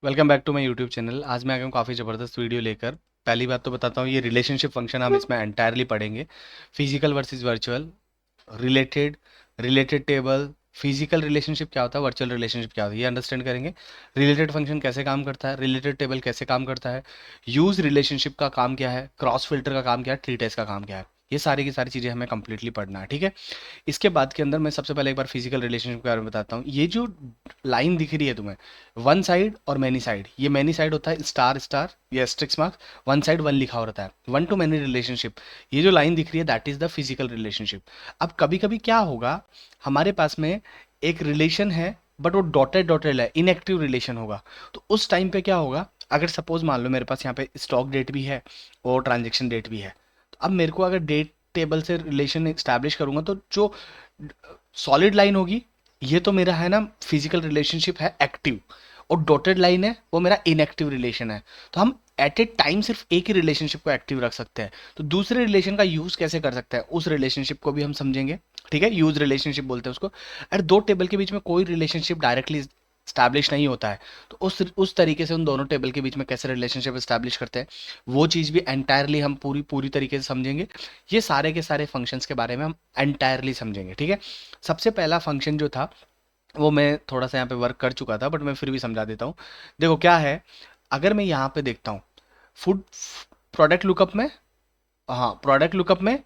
Welcome back to my YouTube channel. आज मैं आ गया हूँ काफ़ी ज़बरदस्त वीडियो लेकर। पहली बात तो बताता हूँ, ये रिलेशनशिप फंक्शन हम इसमें एंटायरली पढ़ेंगे। Physical versus virtual, related, related table, physical relationship क्या होता है, वर्चुअल रिलेशनशिप क्या होता है, ये अंडरस्टैंड करेंगे। रिलेटेड फंक्शन कैसे काम करता है, रिलेटेड टेबल कैसे काम करता है, यूज रिलेशनशिप का काम क्या है, क्रॉस फिल्टर का काम क्या है, ट्री टेस्ट का काम क्या है, ये सारी की सारी चीज़ें हमें कंप्लीटली पढ़ना है, ठीक है। इसके बाद के अंदर मैं सबसे पहले एक बार फिजिकल रिलेशनशिप के बारे में बताता हूँ। ये जो लाइन दिख रही है तुम्हें, वन साइड और मैनी साइड, ये मैनी साइड होता है स्टार स्टार या asterisk mark, one side one लिखा होता है, वन टू मैनी रिलेशनशिप। ये जो लाइन दिख रही है that is the physical relationship. अब कभी कभी क्या होगा, हमारे पास में एक रिलेशन है बट वो डॉटेड डॉटेड है, इनएक्टिव रिलेशन होगा। तो उस टाइम पे क्या होगा, अगर सपोज मान लो मेरे पास यहाँ पे स्टॉक डेट भी है और ट्रांजेक्शन डेट भी है, तो अब मेरे को अगर डेट टेबल से रिलेशन एस्टैब्लिश करूंगा तो जो सॉलिड लाइन होगी, ये तो मेरा है ना फिजिकल रिलेशनशिप है एक्टिव, और डॉटेड लाइन है वो मेरा इनएक्टिव रिलेशन है। तो हम एट ए टाइम सिर्फ एक ही रिलेशनशिप को एक्टिव रख सकते हैं। तो दूसरे रिलेशन का यूज कैसे कर सकते हैं, उस रिलेशनशिप को भी हम समझेंगे, ठीक है। यूज रिलेशनशिप बोलते हैं उसको। अगर दो टेबल के बीच में कोई रिलेशनशिप डायरेक्टली स्टैब्लिश नहीं होता है, तो उस तरीके से उन दोनों टेबल के बीच में कैसे रिलेशनशिप स्टैब्लिश करते हैं, वो चीज़ भी एंटायरली हम पूरी पूरी तरीके से समझेंगे। ये सारे के सारे फंक्शंस के बारे में हम एंटायरली समझेंगे, ठीक है। सबसे पहला फंक्शन जो था वो मैं थोड़ा सा यहाँ पे वर्क कर चुका था, बट मैं फिर भी समझा देता हूँ। देखो क्या है, अगर मैं यहाँ पे देखता हूँ फूड प्रोडक्ट लुकअप में, हाँ प्रोडक्ट लुकअप में,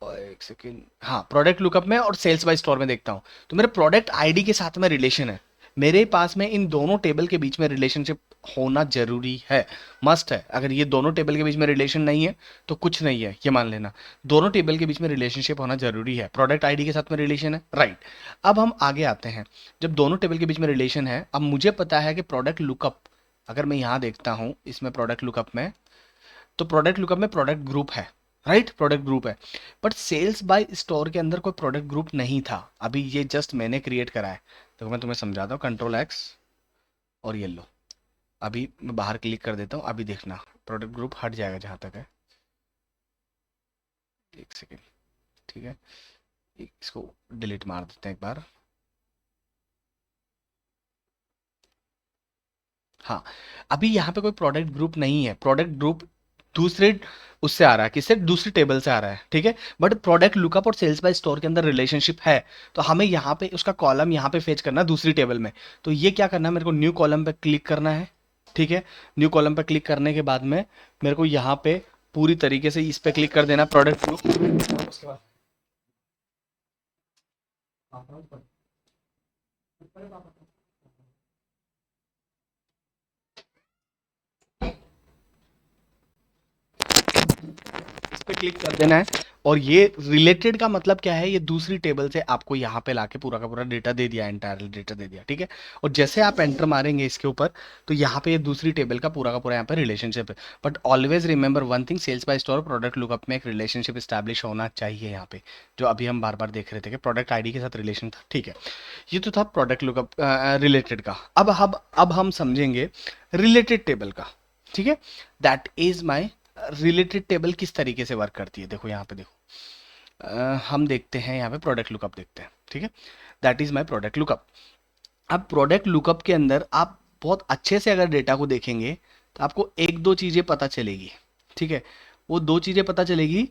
और एक सेकेंड, हाँ प्रोडक्ट लुकअप में और सेल्स बाय स्टोर में देखता हूँ, तो मेरे प्रोडक्ट आईडी के साथ में रिलेशन है। मेरे पास में इन दोनों टेबल के बीच में रिलेशनशिप होना जरूरी है, मस्ट है। अगर ये दोनों टेबल के बीच में रिलेशन नहीं है तो कुछ नहीं है, ये मान लेना। दोनों टेबल के बीच में रिलेशनशिप होना जरूरी है, प्रोडक्ट आईडी के साथ में रिलेशन है, राइट। अब हम आगे आते हैं। जब दोनों टेबल के बीच में रिलेशन है, अब मुझे पता है कि प्रोडक्ट लुकअप, अगर मैं यहाँ देखता हूँ इसमें प्रोडक्ट लुकअप में, तो प्रोडक्ट लुकअप में प्रोडक्ट ग्रुप है, राइट, प्रोडक्ट ग्रुप है। बट सेल्स बाय स्टोर के अंदर कोई प्रोडक्ट ग्रुप नहीं था, अभी ये जस्ट मैंने क्रिएट करा है। तो मैं तुम्हें समझाता हूँ, कंट्रोल एक्स और ये लो। अभी मैं बाहर क्लिक कर देता हूँ, अभी देखना प्रोडक्ट ग्रुप हट जाएगा जहाँ तक है। एक सेकेंड, ठीक है, इसको डिलीट मार देते हैं एक बार। हाँ, अभी यहाँ पे कोई प्रोडक्ट ग्रुप नहीं है, प्रोडक्ट ग्रुप दूसरे उससे आ रहा है, किससे, दूसरी टेबल से आ रहा है, ठीक है। बट प्रोडक्ट लुकअप और सेल्स बाय स्टोर के अंदर रिलेशनशिप है, तो हमें यहाँ पे उसका कॉलम यहाँ पे फेच करना है दूसरी टेबल में। तो ये क्या करना है, मेरे को न्यू कॉलम पे क्लिक करना है, ठीक है। न्यू कॉलम पे क्लिक करने के बाद में मेरे को यहाँ पे पूरी तरीके से इस पे क्लिक कर देना प्रोडक्ट ग्रुप, उसके बाद इस पे क्लिक कर देना है। और ये रिलेटेड का मतलब क्या है, ये दूसरी टेबल से आपको यहाँ पे लाके पूरा का पूरा डेटा दे दिया, एंटायर डेटा दे दिया, ठीक है। और जैसे आप एंटर मारेंगे इसके ऊपर, तो यहाँ पे ये दूसरी टेबल का पूरा यहाँ पे रिलेशनशिप है। But always remember one thing, sales by store product lookup में एक रिलेशनशिप स्टैब्लिश होना चाहिए यहाँ पे, जो अभी हम बार बार देख रहे थे कि प्रोडक्ट आईडी के साथ रिलेशन था, ठीक है। ये तो था प्रोडक्ट लुकअप रिलेटेड का। अब हम समझेंगे रिलेटेड टेबल का, ठीक है। That is my related table किस तरीके से वर्क करती है, देखो यहाँ पे देखो। हम देखते हैं यहाँ पे प्रोडक्ट लुकअप देखते हैं, ठीक है। That is my product lookup. अब प्रोडक्ट लुकअप के अंदर आप बहुत अच्छे से अगर डेटा को देखेंगे, तो आपको एक दो चीज़ें पता चलेगी, ठीक है। वो दो चीज़ें पता चलेगी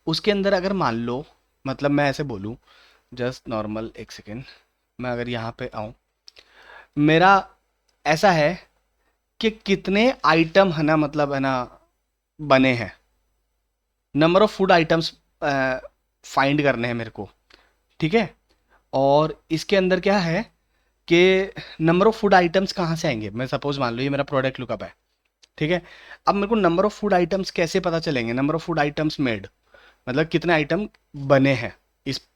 उसके अंदर, अगर मान लो, मतलब मैं ऐसे बोलूँ, जस्ट नॉर्मल, एक सेकेंड, मैं अगर यहाँ पे आऊँ, मेरा ऐसा है कि कितने आइटम है ना, मतलब है ना, बने हैं, number of food items find करने हैं मेरे को, ठीक है। और इसके अंदर क्या है कि नंबर ऑफ फूड आइटम्स कहाँ से आएंगे, मैं सपोज मान लो ये मेरा प्रोडक्ट लुकअप है, ठीक है। अब मेरे को नंबर ऑफ फूड आइटम्स कैसे पता चलेंगे, number of food items made, मतलब कितने आइटम बने हैं इस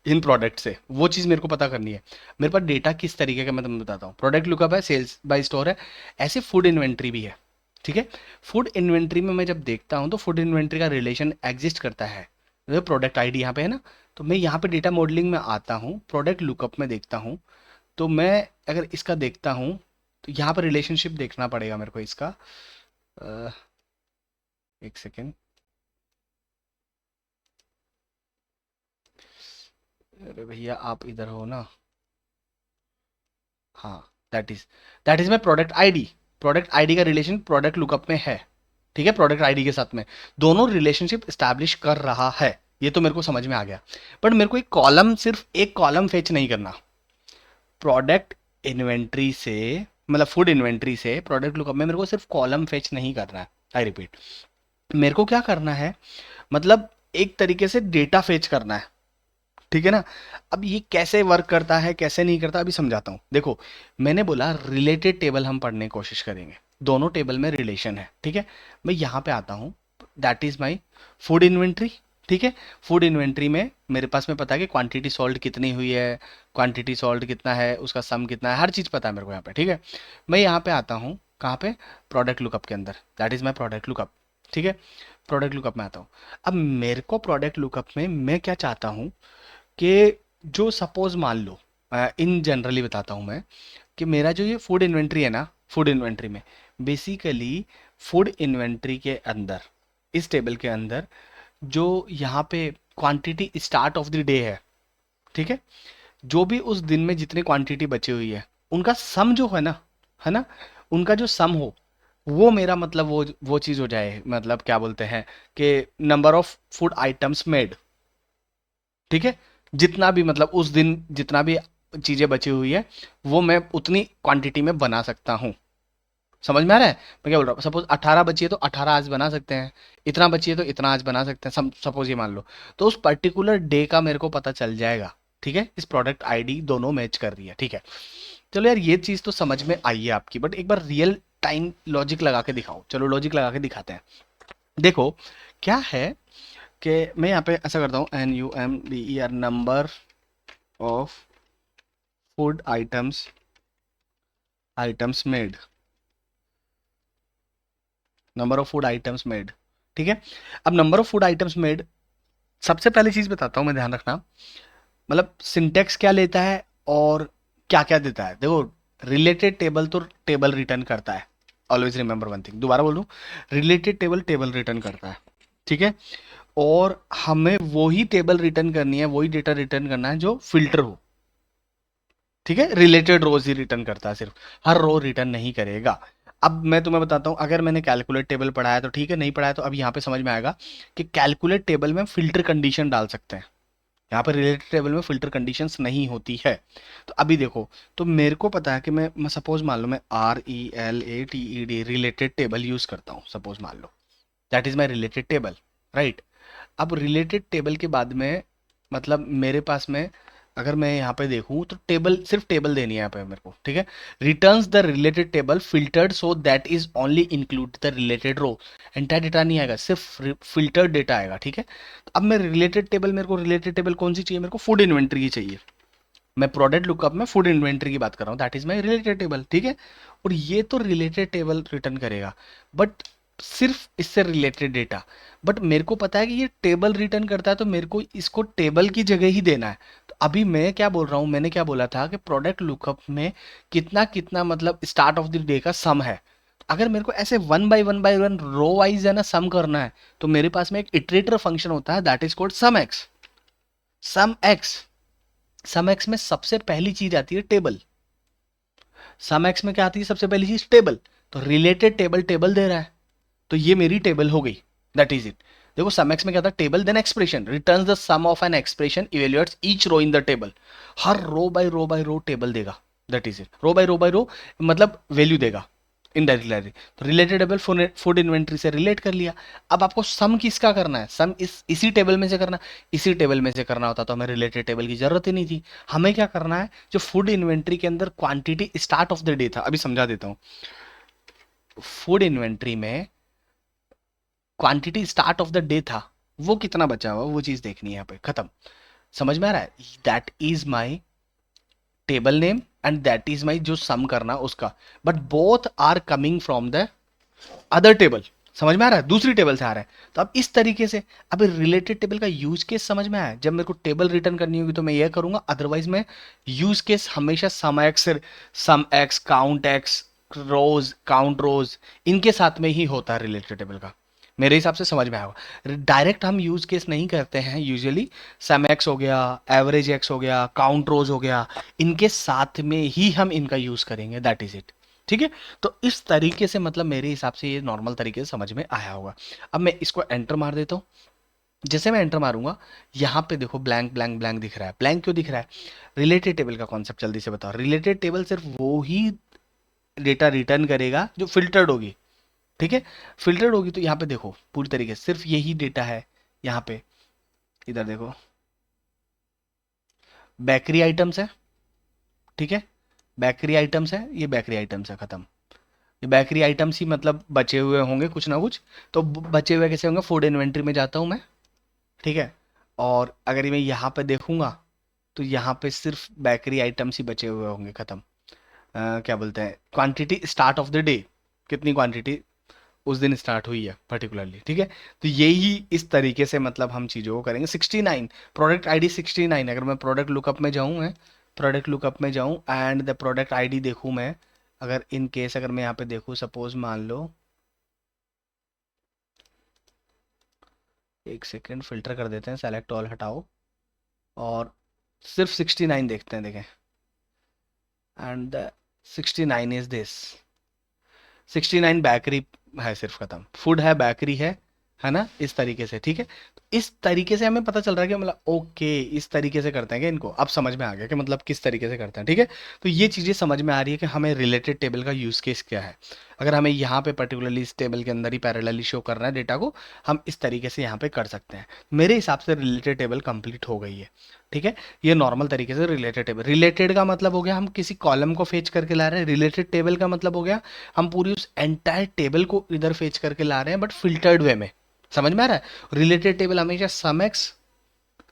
इन प्रोडक्ट से, वो चीज़ मेरे को पता करनी है। मेरे पास डेटा किस तरीके का, मैं तुम्हें बताता हूँ। प्रोडक्ट लुकअप है, सेल्स बाय स्टोर है, ऐसे फूड इन्वेंट्री भी है, ठीक है। फूड इन्वेंट्री में मैं जब देखता हूँ तो फूड इन्वेंट्री का रिलेशन एग्जिस्ट करता है, जो प्रोडक्ट आईडी यहाँ पे है ना। तो मैं यहाँ पे डेटा मॉडलिंग में आता हूँ, प्रोडक्ट लुकअप में देखता हूँ, तो मैं अगर इसका देखता हूँ, तो यहाँ पर रिलेशनशिप देखना पड़ेगा मेरे को इसका। अ, एक सेकेंड, अरे भैया आप इधर हो ना, हाँ, that is that is my product ID, product ID का रिलेशन प्रोडक्ट लुकअप में है, ठीक है, प्रोडक्ट आईडी के साथ में दोनों रिलेशनशिप स्टैब्लिश कर रहा है, ये तो मेरे को समझ में आ गया। बट मेरे को एक कॉलम, सिर्फ एक कॉलम फेच नहीं करना प्रोडक्ट इन्वेंट्री से, मतलब फूड इन्वेंट्री से प्रोडक्ट लुकअप में मेरे को सिर्फ कॉलम फेच नहीं करना है। आई रिपीट, मेरे को क्या करना है, मतलब एक तरीके से डेटा फेच करना है, ठीक है ना। अब ये कैसे वर्क करता है कैसे नहीं करता अभी समझाता हूँ। देखो, मैंने बोला रिलेटेड टेबल हम पढ़ने की कोशिश करेंगे, दोनों टेबल में रिलेशन है, ठीक है। मैं यहाँ पे आता हूँ, that is my food inventory, ठीक है। फूड इन्वेंट्री में मेरे पास में पता है कि क्वांटिटी सॉल्ट कितनी हुई है, क्वांटिटी सॉल्ट कितना है, उसका सम कितना है, हर चीज़ पता है मेरे को यहाँ पे, ठीक है। मैं यहाँ पे आता हूँ, कहाँ पे, प्रोडक्ट लुकअप के अंदर, that is my product lookup, ठीक है। प्रोडक्ट लुकअप में आता हूँ। अब मेरे को प्रोडक्ट लुकअप में मैं क्या चाहता हूँ कि जो सपोज मान लो, इन जनरली बताता हूँ मैं, कि मेरा जो ये फूड इन्वेंट्री है ना, फूड इन्वेंट्री में बेसिकली फूड इन्वेंट्री के अंदर, इस टेबल के अंदर जो यहाँ पे quantity start of the day है, ठीक है, जो भी उस दिन में जितनी क्वांटिटी बची हुई है उनका सम जो है ना, उनका जो सम हो, वो मेरा मतलब वो चीज़ हो जाए, मतलब क्या बोलते हैं कि number of food items made, ठीक है। जितना भी मतलब उस दिन जितना भी चीज़ें बची हुई है वो मैं उतनी क्वांटिटी में बना सकता हूँ। समझ में आ रहा है मैं क्या बोल रहा हूँ? सपोज 18 बची है तो 18 आज बना सकते हैं, इतना बची है तो इतना आज बना सकते हैं, सपोज ये मान लो। तो उस पर्टिकुलर डे का मेरे को पता चल जाएगा, ठीक है। इस प्रोडक्ट आईडी दोनों मैच कर रही है, ठीक है। चलो यार, ये चीज़ तो समझ में आई है आपकी, बट एक बार रियल टाइम लॉजिक लगा के दिखाओ। चलो लॉजिक लगा के दिखाते हैं। देखो क्या है कि मैं यहाँ पे ऐसा करता हूँ, NUMBER, number of food items made, number of food items made, ठीक है। अब number of food items made, सबसे पहली चीज बताता हूँ मैं, ध्यान रखना, मतलब सिंटेक्स क्या लेता है और क्या क्या देता है। देखो, रिलेटेड टेबल तो टेबल रिटर्न करता है, ऑलवेज रिमेंबर वन थिंग, दोबारा बोल दूं, रिलेटेड टेबल टेबल रिटर्न करता है, ठीक है। और हमें वही टेबल रिटर्न करनी है, वही डेटा रिटर्न करना है जो फिल्टर हो, ठीक है। रिलेटेड रोज ही रिटर्न करता है, सिर्फ हर रो रिटर्न नहीं करेगा। अब मैं तुम्हें बताता हूँ, अगर मैंने कैलकुलेट टेबल पढ़ाया तो ठीक है, नहीं पढ़ाया तो अब यहाँ पे समझ में आएगा कि कैलकुलेट टेबल में फिल्टर कंडीशन डाल सकते हैं, यहाँ पर रिलेटेड टेबल में फिल्टर कंडीशंस नहीं होती है। तो अभी देखो, तो मेरे को पता है कि मैं सपोज मान लो मैं RELATED रिलेटेड टेबल यूज करता हूँ, सपोज मान लो, that is my related table, right. अब रिलेटेड टेबल के बाद में, मतलब मेरे पास में, अगर मैं यहाँ पे देखूँ तो टेबल, सिर्फ टेबल देनी है यहाँ पे मेरे को, ठीक है। Returns the related table filtered so that is only include the related row, entire data नहीं आएगा, सिर्फ फिल्टर्ड डेटा आएगा, ठीक है। तो अब मैं रिलेटेड टेबल, मेरे को रिलेटेड टेबल कौन सी चाहिए, मेरे को फूड इन्वेंट्री की चाहिए। मैं प्रोडक्ट लुकअप में फूड इन्वेंट्री की बात कर रहा हूँ, that is my related table, ठीक है। और ये तो रिलेटेड टेबल रिटर्न करेगा, बट सिर्फ इससे रिलेटेड डेटा। बट मेरे को पता है कि ये टेबल रिटर्न करता है, तो मेरे को इसको टेबल की जगह ही देना है। तो अभी मैं क्या बोल रहा हूँ, मैंने क्या बोला था कि प्रोडक्ट लुकअप में कितना कितना मतलब स्टार्ट ऑफ द डे का सम है। अगर मेरे को ऐसे one by one row wise है ना सम करना है, तो मेरे पास में एक इटरेटर फंक्शन होता है, that is called sum x. Sum x, sum x में सबसे पहली चीज आती है टेबल। सम एक्स में क्या आती है सबसे पहली चीज, टेबल। तो रिलेटेड टेबल टेबल दे रहा है, तो ये मेरी टेबल हो गई, दैट इज इट। देखो सम एक्स में क्या था, table then expression, returns the sum of an expression, evaluates each row in the table. हर रो बाय रो टेबल देगा, that is it. Row by row मतलब वैल्यू देगा इनडायरेक्टली। तो related table food inventory से relate कर लिया। अब आपको सम किसका करना है, सम इसी टेबल में से करना। इसी टेबल में से करना होता तो हमें रिलेटेड टेबल की जरूरत ही नहीं थी। हमें क्या करना है, जो फूड इन्वेंट्री के अंदर quantity start of the day था, अभी समझा देता हूं। फूड इन्वेंट्री में quantity start of the day था, वो कितना बचा हुआ वो चीज देखनी है यहाँ पे, खत्म। समझ में आ रहा है, that is my table name and that is my जो सम करना उसका, but both are coming from the other table. समझ में आ रहा है, दूसरी टेबल से आ रहा है। तो अब इस तरीके से, अब रिलेटेड टेबल का यूज केस समझ में आया। जब मेरे को टेबल रिटर्न करनी होगी तो मैं ये करूंगा, अदरवाइज मैं यूज केस हमेशा सम एक्स, काउंट एक्स, रोज, काउंट रोज, इनके साथ में ही होता है रिलेटेड टेबल का। मेरे हिसाब से समझ में आएगा। डायरेक्ट हम यूज केस नहीं करते हैं यूजुअली, सम एक्स हो गया, एवरेज एक्स हो गया, काउंट रोज हो गया, इनके साथ में ही हम इनका यूज करेंगे, दैट इज इट। ठीक है। तो इस तरीके से मतलब मेरे हिसाब से ये नॉर्मल तरीके से समझ में आया होगा। अब मैं इसको एंटर मार देता हूँ। जैसे मैं एंटर मारूंगा, यहाँ पे देखो ब्लैंक ब्लैंक ब्लैंक दिख रहा है। ब्लैंक क्यों दिख रहा है? रिलेटेड टेबल का कॉन्सेप्ट जल्दी से बताओ। रिलेटेड टेबल सिर्फ वो ही डेटा रिटर्न करेगा जो फिल्टर्ड होगी। ठीक है, फिल्टर्ड होगी तो यहाँ पे देखो पूरी तरीके से सिर्फ यही डेटा है। यहाँ पे इधर देखो बेकरी आइटम्स है। ठीक है, बेकरी आइटम्स है, ये बेकरी आइटम्स है, खत्म। ये बेकरी आइटम्स ही मतलब बचे हुए होंगे कुछ ना कुछ। तो बचे हुए कैसे होंगे? फूड इन्वेंट्री में जाता हूँ मैं। ठीक है, और अगर मैं यहाँ पे देखूंगा तो यहाँ पे सिर्फ बेकरी आइटम्स ही बचे हुए होंगे, खत्म। क्या बोलते हैं, quantity start of the day, कितनी क्वांटिटी उस दिन स्टार्ट हुई है पर्टिकुलरली। ठीक है, तो यही इस तरीके से मतलब हम चीज़ों को करेंगे। 69 प्रोडक्ट आईडी 69, अगर मैं प्रोडक्ट लुकअप में जाऊँ, मैं प्रोडक्ट लुकअप में जाऊँ एंड द प्रोडक्ट आईडी देखूँ मैं, अगर इन केस अगर मैं यहाँ पे देखूँ, सपोज मान लो, एक सेकेंड फिल्टर कर देते हैं, सेलेक्ट ऑल हटाओ और सिर्फ 69 देखते हैं, देखें। And the 69 is this, 69 bakery है सिर्फ, खत्म। फूड है, बेकरी है ना, इस तरीके से। ठीक है, तो इस तरीके से हमें पता चल रहा है कि मतलब ओके इस तरीके से करते हैं कि इनको अब समझ में आ गया कि मतलब किस तरीके से करते हैं। ठीक है, तो ये चीज़ें समझ में आ रही है कि हमें रिलेटेड टेबल का यूज़ केस क्या है। अगर हमें यहाँ पे पर्टिकुलरली इस टेबल के अंदर ही पैरेलली शो करना है डेटा को, हम इस तरीके से यहाँ पे कर सकते हैं। मेरे हिसाब से रिलेटेड टेबल कंप्लीट हो गई है। ठीक है, ये नॉर्मल तरीके से रिलेटेड टेबल। रिलेटेड का मतलब हो गया हम किसी कॉलम को फेच करके ला रहे हैं। रिलेटेड टेबल का मतलब हो गया हम पूरी उस एंटायर टेबल को इधर फेच करके ला रहे हैं, बट फिल्टर्ड वे में। समझ में आ रहा है? रिलेटेड टेबल हमेशा सम एक्स,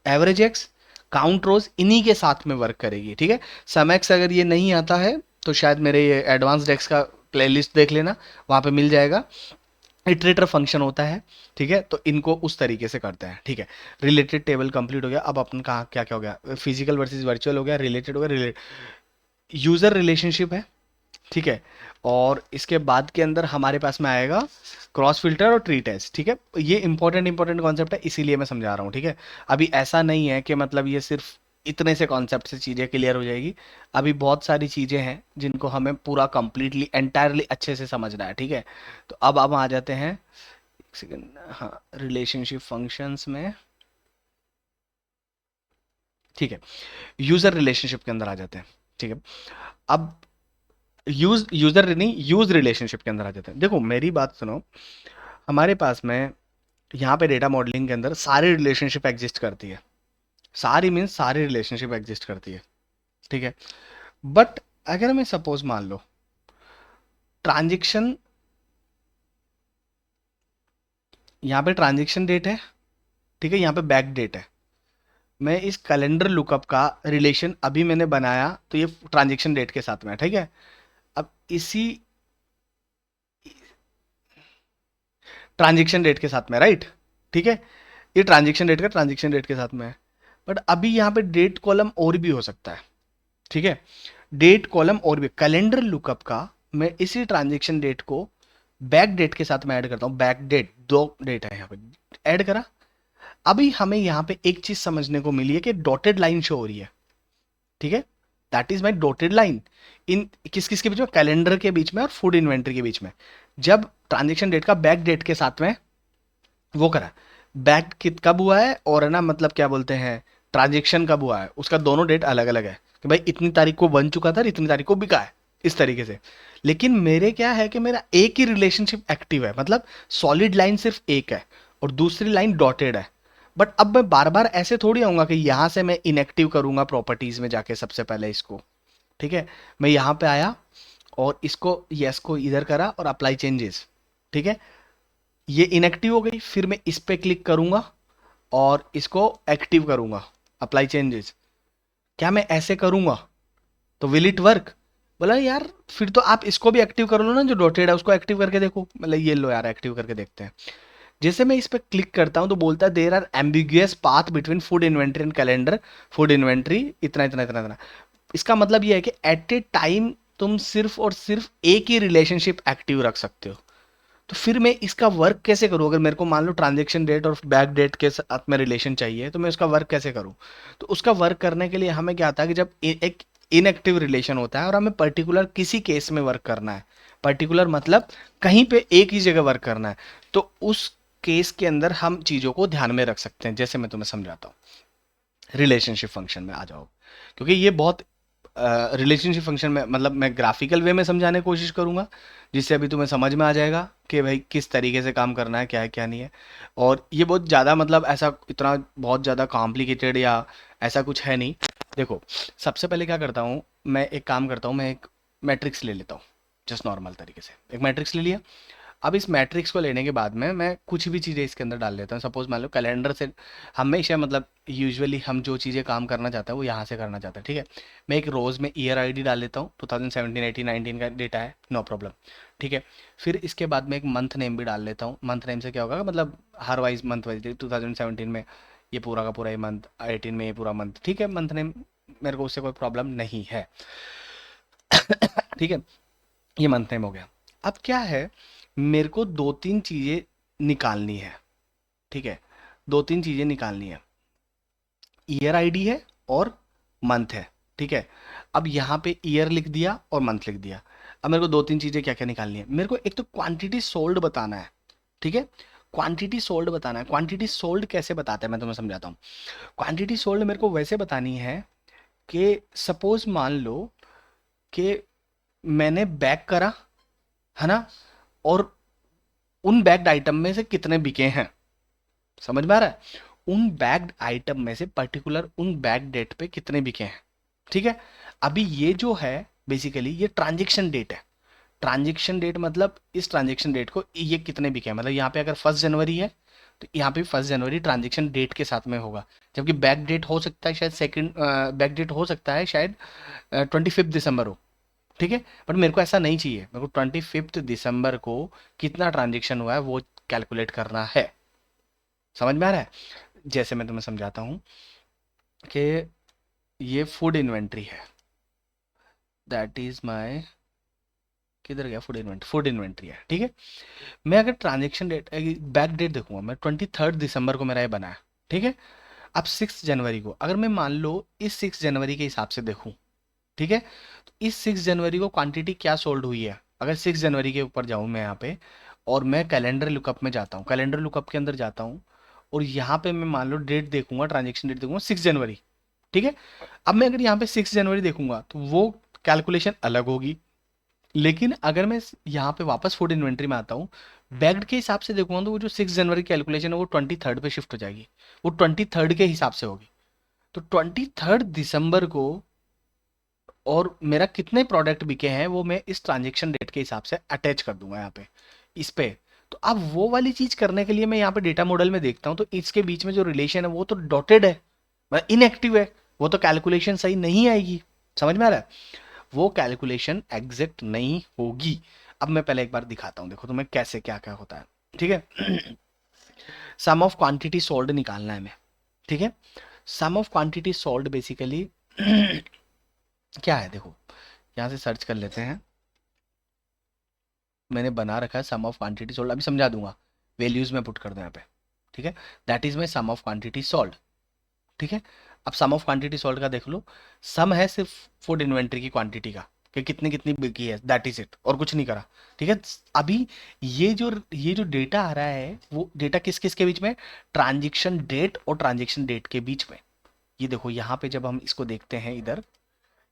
एवरेज एक्स, काउंट रोज इन्हीं के साथ में वर्क करेगी। ठीक है, सम एक्स अगर ये नहीं आता है तो शायद मेरे ये एडवांस्ड एक्स का प्लेलिस्ट देख लेना, वहां पे मिल जाएगा। इटरेटर फंक्शन होता है। ठीक है, तो इनको उस तरीके से करते हैं। ठीक है, रिलेटेड टेबल कंप्लीट हो गया। अब अपन कहा क्या क्या हो गया? फिजिकल वर्सेस वर्चुअल हो गया, रिलेटेड हो गया, यूजर रिलेशनशिप है। ठीक है, और इसके बाद के अंदर हमारे पास में आएगा क्रॉस फिल्टर और ट्री टेस्ट। ठीक है, ये इंपॉर्टेंट इंपॉर्टेंट कॉन्सेप्ट है, इसीलिए मैं समझा रहा हूँ। ठीक है, अभी ऐसा नहीं है कि मतलब ये सिर्फ इतने से कॉन्सेप्ट से चीज़ें क्लियर हो जाएगी। अभी बहुत सारी चीज़ें हैं जिनको हमें पूरा कंप्लीटली एंटायरली अच्छे से समझना है। ठीक है, तो अब आ जाते हैं, एक सेकेंड, हाँ, रिलेशनशिप फंक्शंस में। ठीक है, यूजर रिलेशनशिप के अंदर आ जाते हैं। ठीक है, अब यूजर नहीं, यूज रिलेशनशिप के अंदर आ जाते हैं। देखो मेरी बात सुनो, हमारे पास में यहाँ पे डेटा मॉडलिंग के अंदर सारी रिलेशनशिप एग्जिस्ट करती है। सारी मीन्स सारी रिलेशनशिप एग्जिस्ट करती है। ठीक है, बट अगर मैं सपोज मान लो ट्रांजेक्शन, यहाँ पे ट्रांजेक्शन डेट है। ठीक है, यहाँ पे बैक डेट है। मैं इस कैलेंडर लुकअप का रिलेशन अभी मैंने बनाया तो ये ट्रांजेक्शन डेट के साथ में है। ठीक है, अब इसी ट्रांजेक्शन डेट के साथ में, राइट। ठीक है, ये ट्रांजेक्शन डेट का ट्रांजेक्शन डेट के साथ में है, बट अभी यहाँ पे डेट कॉलम और भी हो सकता है। ठीक है, डेट कॉलम और भी, कैलेंडर लुकअप का मैं इसी ट्रांजेक्शन डेट को बैक डेट के साथ में ऐड करता हूँ। बैक डेट, दो डेट है यहाँ पे ऐड करा। अभी हमें यहाँ पे एक चीज समझने को मिली है कि डॉटेड लाइन शो हो रही है। ठीक है, that is my dotted line. इन किस किस के बीच में? कैलेंडर के बीच में और फूड इन्वेंट्री के बीच में। जब ट्रांजेक्शन डेट का बैक डेट के साथ में वो करा, बैक कित कब हुआ है और है ना, मतलब क्या बोलते हैं, ट्रांजेक्शन कब हुआ है, उसका दोनों डेट अलग अलग है कि भाई इतनी तारीख को बन चुका था और इतनी तारीख को बिका है, इस तरीके से। लेकिन मेरे क्या है कि मेरा एक ही रिलेशनशिप एक्टिव है, मतलब सॉलिड लाइन सिर्फ एक है और दूसरी लाइन डॉटेड है। बट अब मैं बार बार ऐसे थोड़ी आऊंगा कि यहां से मैं इनएक्टिव करूंगा प्रॉपर्टीज में जाके सबसे पहले इसको। ठीक है, मैं यहां पे आया और इसको यस को इधर करा और अप्लाई चेंजेस। ठीक है, ये इनएक्टिव हो गई, फिर मैं इस पे क्लिक करूंगा और इसको एक्टिव करूंगा, अप्लाई चेंजेस। क्या मैं ऐसे करूंगा तो विल इट वर्क? बोला यार फिर तो आप इसको भी एक्टिव कर लो ना, जो डॉटेड है उसको एक्टिव करके देखो। मतलब ये लो यार, एक्टिव करके देखते हैं। जैसे मैं इस पे क्लिक करता हूं तो बोलता है there are ambiguous path between food inventory and calendar. Food inventory इतना इतना इतना इतना। इसका मतलब ये है कि एट ए टाइम तुम सिर्फ और सिर्फ एक ही रिलेशनशिप एक्टिव रख सकते हो। तो फिर मैं इसका वर्क कैसे करूँ? अगर मेरे को मान लो ट्रांजेक्शन डेट और बैक डेट के साथ में रिलेशन चाहिए तो मैं उसका वर्क कैसे करूँ? तो उसका वर्क करने के लिए हमें क्या आता है कि जब एक इनएक्टिव रिलेशन होता है और हमें पर्टिकुलर किसी केस में वर्क करना है, पर्टिकुलर मतलब कहीं पे एक ही जगह वर्क करना है, तो उस केस के अंदर हम चीज़ों को ध्यान में रख सकते हैं। जैसे मैं तुम्हें समझाता हूँ, रिलेशनशिप फंक्शन में आ जाओ, क्योंकि ये बहुत रिलेशनशिप फंक्शन में मतलब मैं ग्राफिकल वे में समझाने की कोशिश करूंगा, जिससे अभी तुम्हें समझ में आ जाएगा कि भाई किस तरीके से काम करना है, क्या है क्या नहीं है। और ये बहुत ज़्यादा मतलब ऐसा इतना बहुत ज़्यादा कॉम्प्लिकेटेड या ऐसा कुछ है नहीं। देखो, सबसे पहले क्या करता हूँ, मैं एक काम करता हूँ, मैं एक मैट्रिक्स ले लेता हूँ, जस्ट नॉर्मल तरीके से एक मैट्रिक्स ले लिया। अब इस मैट्रिक्स को लेने के बाद में मैं कुछ भी चीज़ें इसके अंदर डाल लेता हूँ। सपोज मान लो कैलेंडर से हमेशा मतलब यूजुअली हम जो चीज़ें काम करना चाहते हैं वो यहाँ से करना चाहते हैं, ठीक है। मैं एक रोज़ में ईयर आईडी डाल लेता हूँ, 2017 18 19 का डेटा है, नो प्रॉब्लम, ठीक है। फिर इसके बाद में एक मंथ नेम भी डाल लेता हूँ। मंथ नेम से क्या होगा, मतलब हर वाइज मंथ वाइज 2017 में ये पूरा का पूरा ये मंथ, 18 में ये पूरा मंथ, ठीक है। मंथ नेम मेरे को उससे कोई प्रॉब्लम नहीं है, ठीक है। ये मंथ नेम हो गया। अब क्या है, मेरे को दो तीन चीज़ें निकालनी है, ठीक है। दो तीन चीज़ें निकालनी है, ईयर आईडी है और मंथ है, ठीक है। अब यहाँ पे ईयर लिख दिया और मंथ लिख दिया। अब मेरे को दो तीन चीज़ें क्या क्या निकालनी है, मेरे को एक तो क्वांटिटी सोल्ड बताना है, ठीक है। क्वांटिटी सोल्ड बताना है। क्वांटिटी सोल्ड कैसे बताते हैं मैं तुम्हें समझाता हूँ। क्वांटिटी सोल्ड मेरे को वैसे बतानी है कि सपोज मान लो कि मैंने बैक करा, है ना, और उन बैग्ड आइटम में से कितने बिके हैं, समझ में आ रहा है। उन बैग्ड आइटम में से पर्टिकुलर उन बैग डेट पे कितने बिके हैं, ठीक है। अभी ये जो है बेसिकली ये ट्रांजेक्शन डेट है। ट्रांजेक्शन डेट मतलब इस ट्रांजेक्शन डेट को ये कितने बिके हैं, मतलब यहाँ पे अगर 1 जनवरी है तो यहाँ पे 1 जनवरी ट्रांजेक्शन डेट के साथ में होगा। जबकि बैक डेट हो सकता है शायद सेकंड, बैक डेट हो सकता है शायद 25 दिसंबर हो, ठीक है। बट मेरे को ऐसा नहीं चाहिए, मेरे को 25 दिसंबर को कितना ट्रांजेक्शन हुआ है वो कैलकुलेट करना है, समझ में आ रहा है। जैसे मैं तुम्हें समझाता हूँ कि ये फूड इन्वेंट्री है, दैट इज माय, किधर गया फूड इन्वेंट्री, फूड इन्वेंट्री है, ठीक है। मैं अगर ट्रांजेक्शन डेट बैक डेट देखूंगा, मैं 23 दिसंबर को मेरा ये बना है, ठीक है। अब 6 जनवरी को अगर मैं मान लो इस 6 जनवरी के हिसाब से देखूं, ठीक है, तो इस 6 जनवरी को क्वांटिटी क्या सोल्ड हुई है। अगर 6 जनवरी के ऊपर जाऊं मैं यहाँ पे और मैं कैलेंडर लुकअप में जाता हूँ, कैलेंडर लुकअप के अंदर जाता हूँ और यहाँ पे मैं मान लो डेट देखूंगा, ट्रांजेक्शन डेट देखूंगा 6 जनवरी, ठीक है। अब मैं अगर यहाँ पे 6 जनवरी देखूंगा तो वो कैलकुलेशन अलग होगी। लेकिन अगर मैं यहाँ पे वापस फूड इन्वेंट्री में आता हूँ, बैग्ड के हिसाब से देखूंगा तो वो जो 6 जनवरी कैलकुलेशन है वो 23 पे शिफ्ट हो जाएगी, वो 23 के हिसाब से होगी। तो 23 दिसंबर को और मेरा कितने प्रोडक्ट बिके हैं वो मैं इस ट्रांजेक्शन डेट के हिसाब से अटैच कर दूंगा यहाँ पे इस पे। तो अब वो वाली चीज करने के लिए मैं यहाँ पे डेटा मॉडल में देखता हूँ तो इसके बीच में जो रिलेशन है वो तो डॉटेड है, मतलब इनएक्टिव है, वो तो कैलकुलेशन सही नहीं आएगी, समझ में आ रहा है। वो कैलकुलेशन एग्जैक्ट नहीं होगी। अब मैं पहले एक बार दिखाता हूँ, देखो तुम्हें कैसे क्या क्या होता है, ठीक है। सम ऑफ क्वांटिटी सोल्ड निकालना है हमें, ठीक है। सम ऑफ क्वांटिटी सोल्ड बेसिकली क्या है, देखो यहाँ से सर्च कर लेते हैं। मैंने बना रखा है सम ऑफ क्वांटिटी सोल्ड, अभी समझा दूंगा, वैल्यूज में पुट कर दूं यहाँ पे, ठीक है। That is my sum of quantity sold, ठीक है। अब सम ऑफ क्वांटिटी सोल्ड का देख लो, सम है सिर्फ फूड इन्वेंट्री की क्वांटिटी का कि कितनी कितनी बिकी है, दैट इज इट, और कुछ नहीं करा, ठीक है। अभी ये जो डेटा आ रहा है वो डेटा किस किस के बीच में, ट्रांजेक्शन डेट और ट्रांजेक्शन डेट के बीच में। ये देखो यहाँ पे जब हम इसको देखते हैं, इधर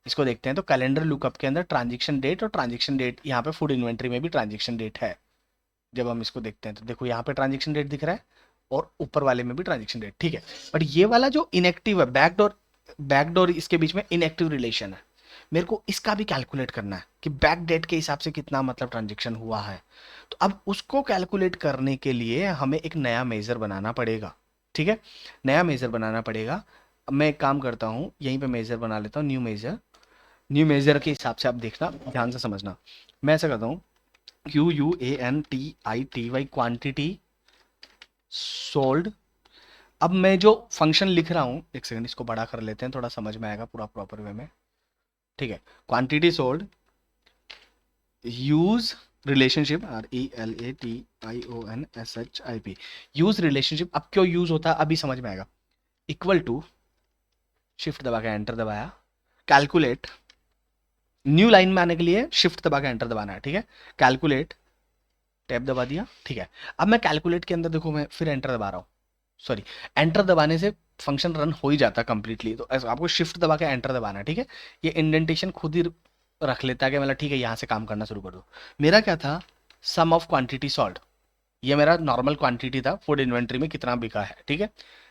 इसको देखते हैं तो कैलेंडर लुकअप के अंदर ट्रांजेक्शन डेट और ट्रांजेक्शन डेट, यहाँ पे फूड इन्वेंट्री में भी ट्रांजेक्शन डेट है। जब हम इसको देखते हैं तो देखो यहाँ पे ट्रांजेक्शन डेट दिख रहा है और ऊपर वाले में भी ट्रांजेक्शन डेट, ठीक है। बट ये वाला जो इनएक्टिव है, बैकडोर इसके बीच में इनएक्टिव रिलेशन है, मेरे को इसका भी कैलकुलेट करना है कि बैक डेट के हिसाब से कितना मतलब ट्रांजेक्शन हुआ है। तो अब उसको कैलकुलेट करने के लिए हमें एक नया मेजर बनाना पड़ेगा, ठीक है। नया मेजर बनाना पड़ेगा। अब मैं एक काम करता हूँ, यहीं पे मेजर बना लेता हूँ, न्यू मेजर। न्यू मेजर के हिसाब से आप देखना, ध्यान से समझना। मैं ऐसा करता हूँ, QUANTITY क्वांटिटी सोल्ड। अब मैं जो फंक्शन लिख रहा हूँ, एक सेकंड इसको बड़ा कर लेते हैं, थोड़ा समझ में आएगा पूरा प्रॉपर वे में, ठीक है। Quantity sold use relationship, RELATIONSHIP, use relationship. अब क्यों यूज होता है अभी समझ में आएगा। इक्वल टू, शिफ्ट दबा के एंटर दबाया, कैलकुलेट न्यू लाइन में आने के लिए शिफ्ट दबा के एंटर दबाना है, ठीक है। कैलकुलेट, टैब दबा दिया, ठीक है। अब मैं कैलकुलेट के अंदर देखो, मैं फिर एंटर दबा रहा हूँ, सॉरी, एंटर दबाने से फंक्शन रन हो ही जाता है कंप्लीटली, तो ऐसा आपको शिफ्ट दबा के एंटर दबाना है, ठीक है। ये इंडेंटेशन खुद ही रख लेता है कि मतलब ठीक है यहाँ से काम करना शुरू कर दो। मेरा क्या था, सम ऑफ क्वांटिटी सॉल्व, ये मेरा नॉर्मल क्वांटिटी था, फूड इन्वेंट्री में कितना बिका है, ठीक है।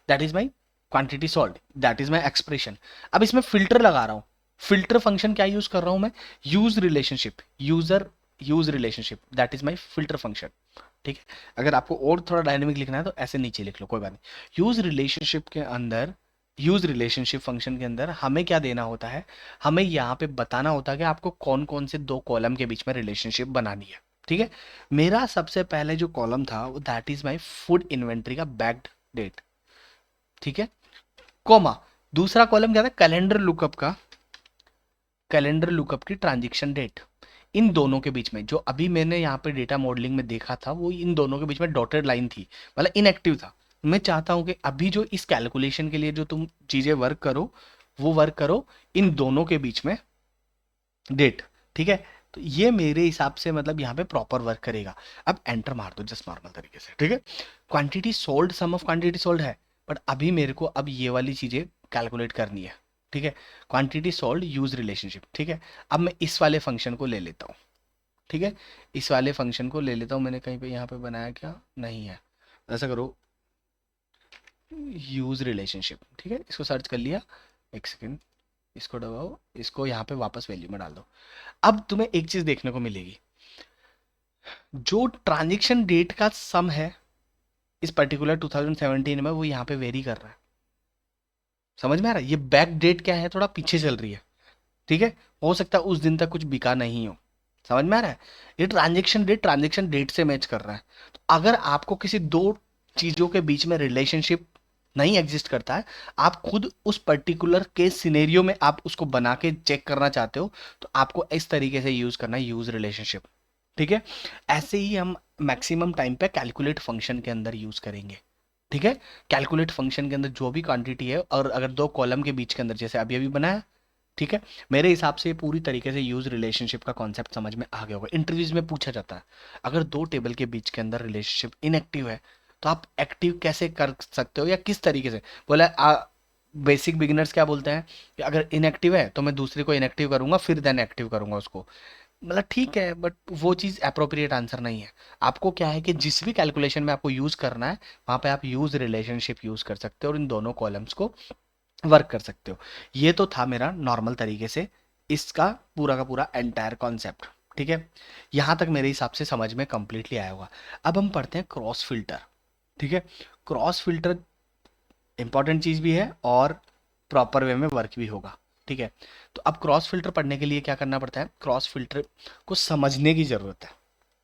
That is my quantity solve, that is my expression. अब इसमें फिल्टर लगा रहा हूँ। फिल्टर फंक्शन क्या यूज कर रहा हूँ मैं, use relationship, user use relationship, that is my filter function, ठीक है। अगर आपको और थोड़ा डायनेमिक लिखना है तो ऐसे नीचे लिख लो, कोई बात नहीं। यूज रिलेशनशिप के अंदर, यूज रिलेशनशिप फंक्शन के अंदर हमें क्या देना होता है, हमें यहाँ पे बताना होता है कि आपको कौन कौन से दो कॉलम के बीच में रिलेशनशिप बनानी है, ठीक है। मेरा सबसे पहले जो कॉलम था वो that is my food inventory का बैक्ड डेट, ठीक है, कोमा। दूसरा कॉलम क्या था, कैलेंडर लुकअप का, कैलेंडर लुकअप की ट्रांजेक्शन डेट। इन दोनों के बीच में जो अभी मैंने यहाँ पे डेटा मॉडलिंग में देखा था, वो इन दोनों के बीच में डॉटेड लाइन थी, मतलब इनएक्टिव था। मैं चाहता हूं कि अभी जो इस कैलकुलेशन के लिए जो तुम चीजें वर्क करो, वो वर्क करो इन दोनों के बीच में डेट, ठीक है। तो ये मेरे हिसाब से मतलब यहाँ पे प्रॉपर वर्क करेगा। अब एंटर मार दो जस्ट नॉर्मल तरीके से, ठीक है। Quantity sold, sum of quantity sold है, बट अभी मेरे को अब ये वाली चीजें कैलकुलेट करनी है, ठीक है। क्वांटिटी सोल्ड यूज रिलेशनशिप, ठीक है। अब मैं इस वाले फंक्शन को ले लेता हूँ, ठीक है। इस वाले फंक्शन को ले लेता हूँ, मैंने कहीं पे यहाँ पे बनाया क्या, नहीं है। ऐसा करो, यूज रिलेशनशिप, ठीक है, इसको सर्च कर लिया, एक सेकेंड, इसको दबाओ, इसको यहाँ पे वापस वैल्यू में डाल दो। अब तुम्हें एक चीज देखने को मिलेगी, जो ट्रांजेक्शन डेट का सम है इस पर्टिकुलर 2017 में, वो यहाँ पे वेरी कर रहा है। समझ में आ रहा है, ये बैक डेट क्या है, थोड़ा पीछे चल रही है, ठीक है। हो सकता है उस दिन तक कुछ बिका नहीं हो, समझ में आ रहा है। ये ट्रांजेक्शन डेट से मैच कर रहा है। तो अगर आपको किसी दो चीजों के बीच में रिलेशनशिप नहीं एग्जिस्ट करता है, आप खुद उस पर्टिकुलर केस सिनेरियो में आप उसको बना के चेक करना चाहते हो, तो आपको इस तरीके से यूज करना है, यूज रिलेशनशिप, ठीक है। ऐसे ही हम मैक्सिमम टाइम पे कैलकुलेट फंक्शन के अंदर यूज करेंगे, ठीक है। कैलकुलेट फंक्शन के अंदर जो भी क्वांटिटी है, और अगर दो कॉलम के बीच के अंदर जैसे अभी अभी बनाया, ठीक है। मेरे हिसाब से पूरी तरीके से यूज रिलेशनशिप का कॉन्सेप्ट समझ में आ गया होगा। इंटरव्यूज में पूछा जाता है, अगर दो टेबल के बीच के अंदर रिलेशनशिप इनएक्टिव है, तो आप एक्टिव कैसे कर सकते हो, या किस तरीके से। बोला बेसिक बिगिनर्स क्या बोलते हैं कि अगर इनएक्टिव है तो मैं दूसरे को इनएक्टिव करूंगा, फिर देन एक्टिव करूंगा उसको। मतलब ठीक है, बट वो चीज़ अप्रोप्रिएट आंसर नहीं है। आपको क्या है कि जिस भी कैलकुलेशन में आपको यूज़ करना है, वहाँ पे आप यूज़ रिलेशनशिप यूज़ कर सकते हो और इन दोनों कॉलम्स को वर्क कर सकते हो। ये तो था मेरा नॉर्मल तरीके से इसका पूरा का पूरा एंटायर कॉन्सेप्ट, ठीक है। यहाँ तक मेरे हिसाब से समझ में कंप्लीटली आया होगा। अब हम पढ़ते हैं क्रॉस फिल्टर, ठीक है। क्रॉस फिल्टर इंपॉर्टेंट चीज़ भी है और प्रॉपर वे में वर्क भी होगा, ठीक है। तो अब क्रॉस फिल्टर पढ़ने के लिए क्या करना पड़ता है, क्रॉस फिल्टर को समझने की ज़रूरत है,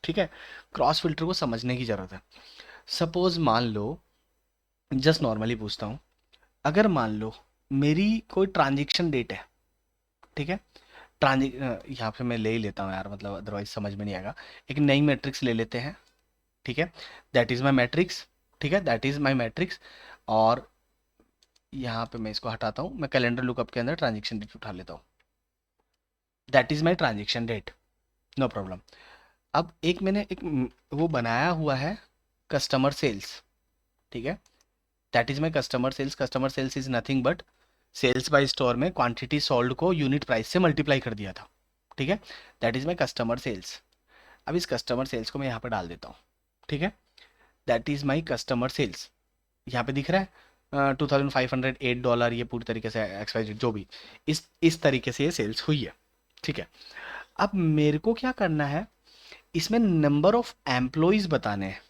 ठीक है। क्रॉस फिल्टर को समझने की ज़रूरत है। सपोज मान लो, जस्ट नॉर्मली पूछता हूँ, अगर मान लो मेरी कोई ट्रांजेक्शन डेट है, ठीक है। यहाँ पे मैं ले ही लेता हूँ यार, मतलब अदरवाइज समझ में नहीं आएगा। एक नई मैट्रिक्स ले लेते हैं, ठीक है। दैट इज माई मैट्रिक्स, ठीक है, दैट इज माई मैट्रिक्स। और यहाँ पे मैं इसको हटाता हूँ, मैं कैलेंडर लुकअप के अंदर ट्रांजेक्शन डेट उठा लेता हूँ, that is my transaction date, no problem. अब एक मैंने एक वो बनाया हुआ है, कस्टमर सेल्स, ठीक है। That is my customer sales. Customer sales is nothing but sales by store में क्वांटिटी सोल्ड को यूनिट प्राइस से मल्टीप्लाई कर दिया था, ठीक है। That is my customer sales. अब इस कस्टमर सेल्स को मैं यहाँ पर डाल देता हूँ, ठीक है। That is my customer sales, यहाँ पे दिख रहा है $2508, ये पूरी तरीके से एक्सवाइज जो भी इस तरीके से ये सेल्स हुई है, ठीक है। अब मेरे को क्या करना है, इसमें नंबर ऑफ एम्प्लॉयज बताने हैं,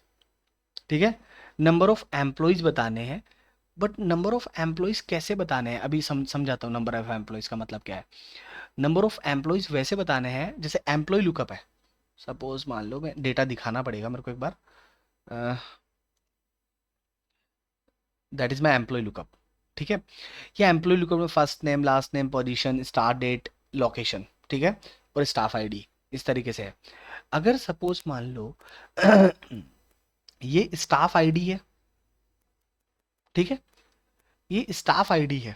ठीक है। नंबर ऑफ एम्प्लॉयज बताने हैं, बट नंबर ऑफ एम्प्लॉयज कैसे बताने हैं, अभी समझाता हूँ नंबर ऑफ एम्प्लॉयज का मतलब क्या है। नंबर ऑफ एम्प्लॉयज वैसे बताने हैं जैसे एम्प्लॉय लुकअप है। सपोज मान लो, मैं डेटा दिखाना पड़ेगा मेरे को एक बार, that is my employee lookup, ठीक है। ये एम्प्लॉय लुकअप में first name, last name, position, start date, location, ठीक है, और स्टाफ आईडी, इस तरीके से है। अगर सपोज मान लो ये स्टाफ आईडी है, ठीक है, ये स्टाफ आईडी है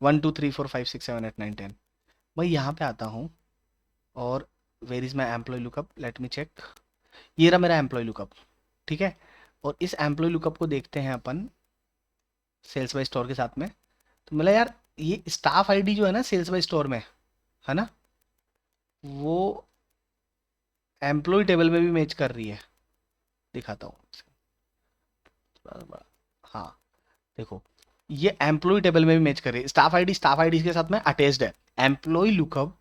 1 2 3 4 5 6 7 8 9 10। मैं यहाँ पे आता हूँ, और where is my employee lookup, let me check. ये रहा मेरा एम्प्लॉय लुकअप, ठीक है। और इस एम्प्लॉय लुकअप को देखते हैं अपन सेल्स बाय स्टोर के साथ में। तो मतलब यार ये स्टाफ आईडी जो है ना सेल्स बाय स्टोर में, है ना, वो एम्प्लॉय टेबल में भी मैच कर रही है। दिखाता हूँ, हाँ देखो, ये एम्प्लॉय टेबल में भी मैच कर रही है। स्टाफ आईडी के साथ में अटैच्ड है। Employee lookup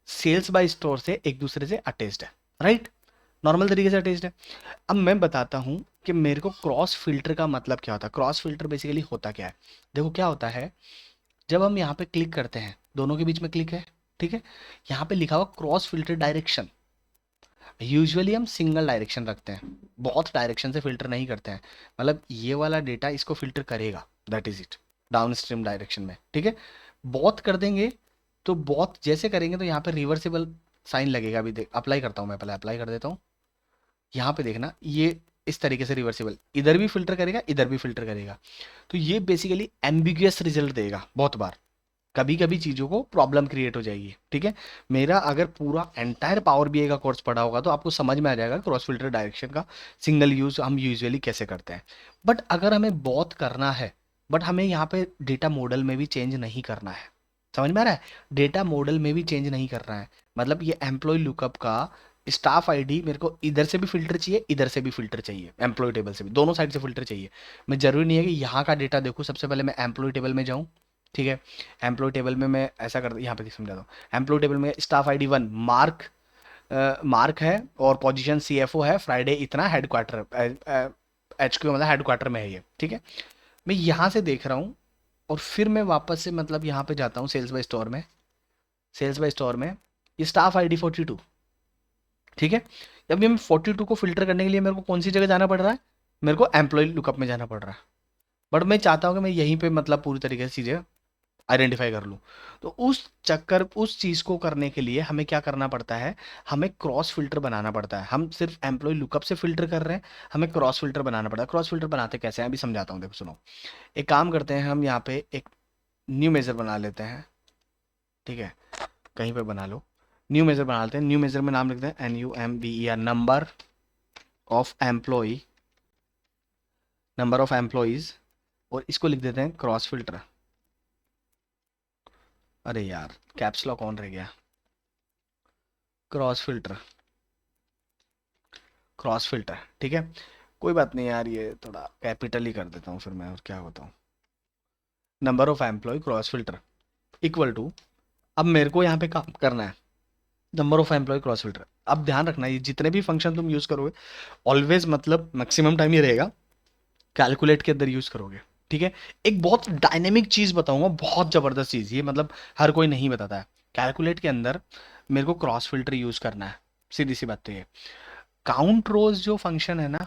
sales by store से एक दूसरे से अटैच्ड है, राइट, नॉर्मल तरीके से अटैच्ड है। अब मैं बताता हूँ कि मेरे को क्रॉस फिल्टर का मतलब क्या होता है। क्रॉस फिल्टर बेसिकली होता क्या है, देखो क्या होता है। जब हम यहाँ पे क्लिक करते हैं, दोनों के बीच में क्लिक है, ठीक है, यहाँ पे लिखा हुआ क्रॉस फिल्टर डायरेक्शन। यूजुअली हम सिंगल डायरेक्शन रखते हैं, बहुत डायरेक्शन से फिल्टर नहीं करते हैं। मतलब ये वाला डेटा इसको फिल्टर करेगा, that is it, down stream direction में, ठीक है। बहुत कर देंगे तो बहुत जैसे करेंगे तो यहाँ पे रिवर्सिबल साइन लगेगा। अभी देख अप्लाई करता हूँ, मैं पहले अप्लाई कर देता हूँ। यहाँ पे देखना, ये इस तरीके से रिवर्सिबल, इधर भी फिल्टर करेगा, इधर भी फिल्टर करेगा। तो ये बेसिकली एम्बिगुअस रिजल्ट देगा बहुत बार। कभी कभी चीज़ों को प्रॉब्लम क्रिएट हो जाएगी, ठीक है। मेरा अगर पूरा एंटायर पावर बीआई का कोर्स पढ़ा होगा तो आपको समझ में आ जाएगा क्रॉस फिल्टर डायरेक्शन का सिंगल यूज हम यूजुअली कैसे करते हैं। बट अगर हमें बहुत करना है, बट हमें यहाँ पे डेटा मॉडल में भी चेंज नहीं करना है, समझ में आ रहा है, डेटा मॉडल में भी चेंज नहीं करना है। मतलब ये एम्प्लॉय लुकअप का स्टाफ आईडी मेरे को इधर से भी फिल्टर चाहिए, इधर से भी फिल्टर चाहिए, एम्प्लॉय टेबल से भी, दोनों साइड से फिल्टर चाहिए। मैं जरूरी नहीं है कि यहाँ का डेटा देखूँ। सबसे पहले मैं एम्प्लॉय टेबल में जाऊँ, ठीक है। एम्प्लॉय टेबल में मैं ऐसा कर, यहाँ पे समझा दो। एम्प्लॉय टेबल में स्टाफ आईडी 1 मार्क, मार्क है और पोजीशन सीएफओ है, फ्राइडे इतना, हेडक्वार्टर एचक्यू मतलब हेडक्वार्टर में है ये, ठीक है। मैं यहाँ से देख रहा हूँ और फिर मैं वापस से मतलब यहाँ पे जाता हूँ सेल्स बाय स्टोर में। सेल्स बाय स्टोर में ये स्टाफ आईडी 42, ठीक है। अब ये मैं 42 को फिल्टर करने के लिए मेरे को कौन सी जगह जाना पड़ रहा है, मेरे को एम्प्लॉय लुकअप में जाना पड़ रहा है। बट मैं चाहता हूँ कि मैं यहीं पे मतलब पूरी तरीके से चीज़ें आइडेंटिफाई कर लूँ। तो उस चीज़ को करने के लिए हमें क्या करना पड़ता है, हमें क्रॉस फिल्टर बनाना पड़ता है। हम सिर्फ एम्प्लॉय लुकअप से फिल्टर कर रहे हैं, हमें क्रॉस फिल्टर बनाना पड़ता है। क्रॉस फिल्टर बनाते कैसे हैं अभी समझाता हूँ, देखो सुनो। एक काम करते हैं, हम यहाँ पे एक न्यू मेजर बना लेते हैं, ठीक है, कहीं पे बना लो। न्यू मेजर बना लेते हैं। न्यू मेजर में नाम लिखते हैं NUMBER, number of employee, number of employees, और इसको लिख देते हैं क्रॉस फिल्टर। अरे यार कैप्स लॉक ऑन रह गया। क्रॉस फिल्टर, क्रॉस फिल्टर, ठीक है। कोई बात नहीं यार, ये थोड़ा कैपिटल ही कर देता हूँ फिर मैं, और क्या बताऊँ। Number of employee cross filter equal to, अब मेरे को यहाँ पे काम करना है number of employee cross filter. अब ध्यान रखना, ये जितने भी फंक्शन तुम यूज करोगे ऑलवेज मतलब मैक्सिमम टाइम ये रहेगा कैलकुलेट के अंदर यूज करोगे, ठीक है। एक बहुत डायनेमिक चीज बताऊंगा, बहुत जबरदस्त चीज, ये मतलब हर कोई नहीं बताता है। कैलकुलेट के अंदर मेरे को क्रॉस फिल्टर यूज करना है, सीधी सी बात तो ये। काउंट रोज जो फंक्शन है ना,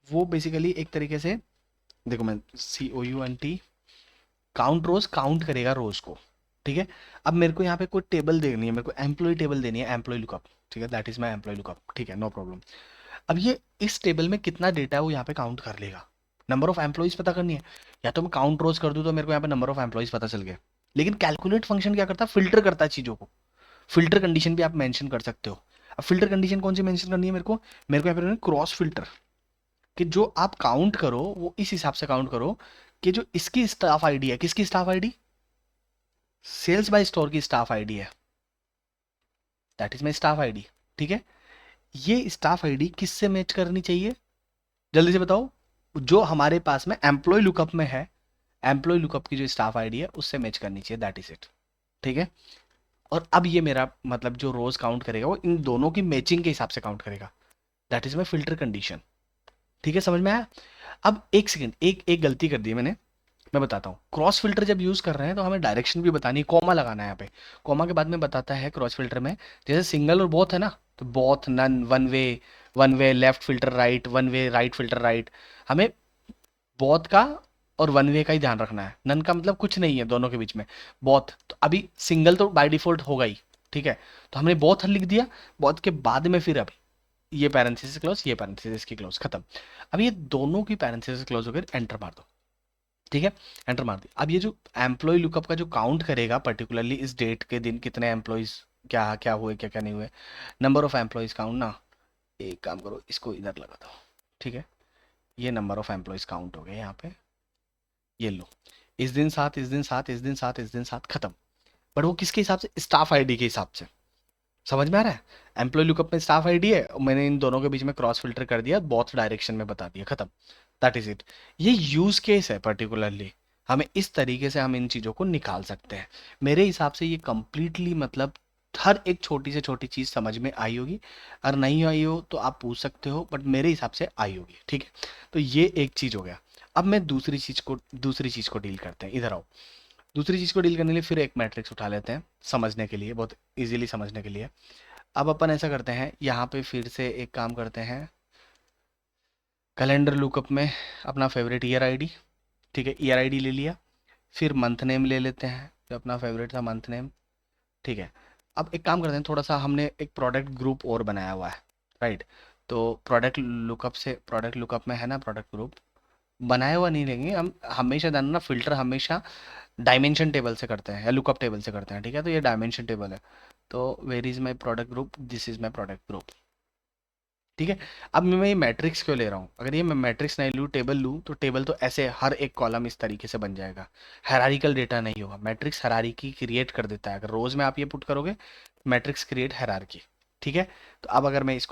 वो बेसिकली एक तरीके से, देखो मैं COUNT, काउंट रोज काउंट करेगा रोज को, ठीक है। अब मेरे को यहाँ पे कोई टेबल देनी है, मेरे को एम्प्लॉय टेबल देनी है, एम्प्लॉय लुकअप, ठीक है, that is my employee lookup, ठीक है, नो प्रॉब्लम। अब ये इस टेबल में कितना डेटा है वो यहाँ पे काउंट कर लेगा। नंबर ऑफ एम्प्लॉइज पता करनी है, या तो मैं काउंट रोज कर दूं तो मेरे को यहाँ पे नंबर ऑफ एम्प्लॉइज पता चल गया। लेकिन कैलकुलेट फंक्शन क्या करता है, फिल्टर करता है चीजों को। फिल्टर कंडीशन भी आप मेंशन कर सकते हो। अब फिल्टर कंडीशन कौन सी मेंशन करनी है मेरे को, यहाँ पे क्रॉस फिल्टर, कि जो आप काउंट करो वो इस हिसाब से काउंट करो कि जो इसकी स्टाफ आईडी है, किसकी staff ID, sales by store की स्टाफ आईडी है, that is my staff ID, ठीक है। ये स्टाफ आईडी किससे मैच करनी चाहिए, जल्दी से बताओ। जो हमारे पास में एम्प्लॉय लुकअप में है, एम्प्लॉय लुकअप की जो स्टाफ आईडी है उससे मैच करनी चाहिए, दैट इज इट, ठीक है। और अब ये मेरा मतलब जो रोज काउंट करेगा वो इन दोनों की मैचिंग के हिसाब से काउंट करेगा, that is my filter condition, ठीक है, समझ में आया। अब एक सेकंड, एक एक गलती कर दी मैंने, मैं बताता हूँ। क्रॉस फिल्टर जब यूज कर रहे हैं तो हमें डायरेक्शन भी बतानी है, कॉमा लगाना है यहाँ पे। कॉमा के बाद में बताता है क्रॉस फिल्टर में, जैसे सिंगल और बोथ है ना, तो both, none, one way left filter right, one way right filter right. हमें बोथ का और वन वे का ही ध्यान रखना है, नन का मतलब कुछ नहीं है दोनों के बीच में। बोथ तो अभी सिंगल तो बाय डिफॉल्ट होगा ही, ठीक है, तो हमने बोथ लिख दिया। बोथ के बाद में फिर अभी ये पैरेंथेसिस क्लोज, ये पैरेंथेसिस की क्लोज, खत्म। अब ये दोनों की पैरेंथेसिस क्लोज हो गए, एंटर मार दो, ठीक है, एंटर मार दी। अब ये जो एम्प्लॉय लुकअप का जो काउंट करेगा पर्टिकुलरली इस डेट के दिन कितने एम्प्लॉयज क्या क्या हुए क्या क्या नहीं हुए। नंबर ऑफ एम्प्लॉयज़ काउंट ना, एक काम करो इसको इधर लगा दो, ठीक है। ये नंबर ऑफ एम्प्लॉयज़ काउंट हो गए यहाँ पे, ये लो, इस दिन 7, इस दिन 7, इस दिन 7, इस दिन 7, खत्म। बट वो किसके हिसाब से, स्टाफ आईडी के हिसाब से, समझ में आ रहा है। एम्प्लॉय लुकअप में स्टाफ आईडी है, मैंने इन दोनों के बीच में क्रॉस फिल्टर कर दिया, बोथ डायरेक्शन में बता दिया, खत्म। That is it. ये यूज केस है पर्टिकुलरली, हमें इस तरीके से हम इन चीज़ों को निकाल सकते हैं। मेरे हिसाब से ये कंप्लीटली मतलब हर एक छोटी से छोटी चीज़ समझ में आई होगी। अगर नहीं आई हो तो आप पूछ सकते हो, बट मेरे हिसाब से आई होगी, ठीक है। तो ये एक चीज़ हो गया। अब मैं दूसरी चीज़ को डील करते हैं, इधर आओ। दूसरी चीज़ को डील करने के लिए फिर एक मैट्रिक्स उठा लेते हैं, समझने के लिए, बहुत इजीली समझने के लिए। अब अपन ऐसा करते हैं, यहाँ पे फिर से एक काम करते हैं, कैलेंडर लुकअप में अपना फेवरेट ईयर आईडी, ठीक है, ईयर आईडी ले लिया। फिर मंथ नेम ले लेते हैं, जो अपना फेवरेट था मंथ नेम, ठीक है। अब एक काम करते हैं, थोड़ा सा हमने एक प्रोडक्ट ग्रुप और बनाया हुआ है, राइट। तो प्रोडक्ट लुकअप में है ना, प्रोडक्ट ग्रुप बनाया हुआ नहीं लेंगे हम, हमेशा ध्यान ना, फिल्टर हमेशा डायमेंशन टेबल से करते हैं या लुकअप टेबल से करते हैं, ठीक है। तो ये डायमेंशन टेबल है, तो where is my product group, this is my product group, ठीक है। अब मैं ये मैट्रिक्स क्यों ले रहा हूँ, अगर ये मैं मैट्रिक्स नहीं लूँ, टेबल लूँ, तो टेबल तो ऐसे हर एक कॉलम इस तरीके से बन जाएगा, हैरारिकल डेटा नहीं होगा। मैट्रिक्स हैरारिकी क्रिएट कर देता है, अगर रोज में आप ये पुट करोगे, मैट्रिक्स क्रिएट हैरारकी, ठीक है। तो अब अगर मैं इस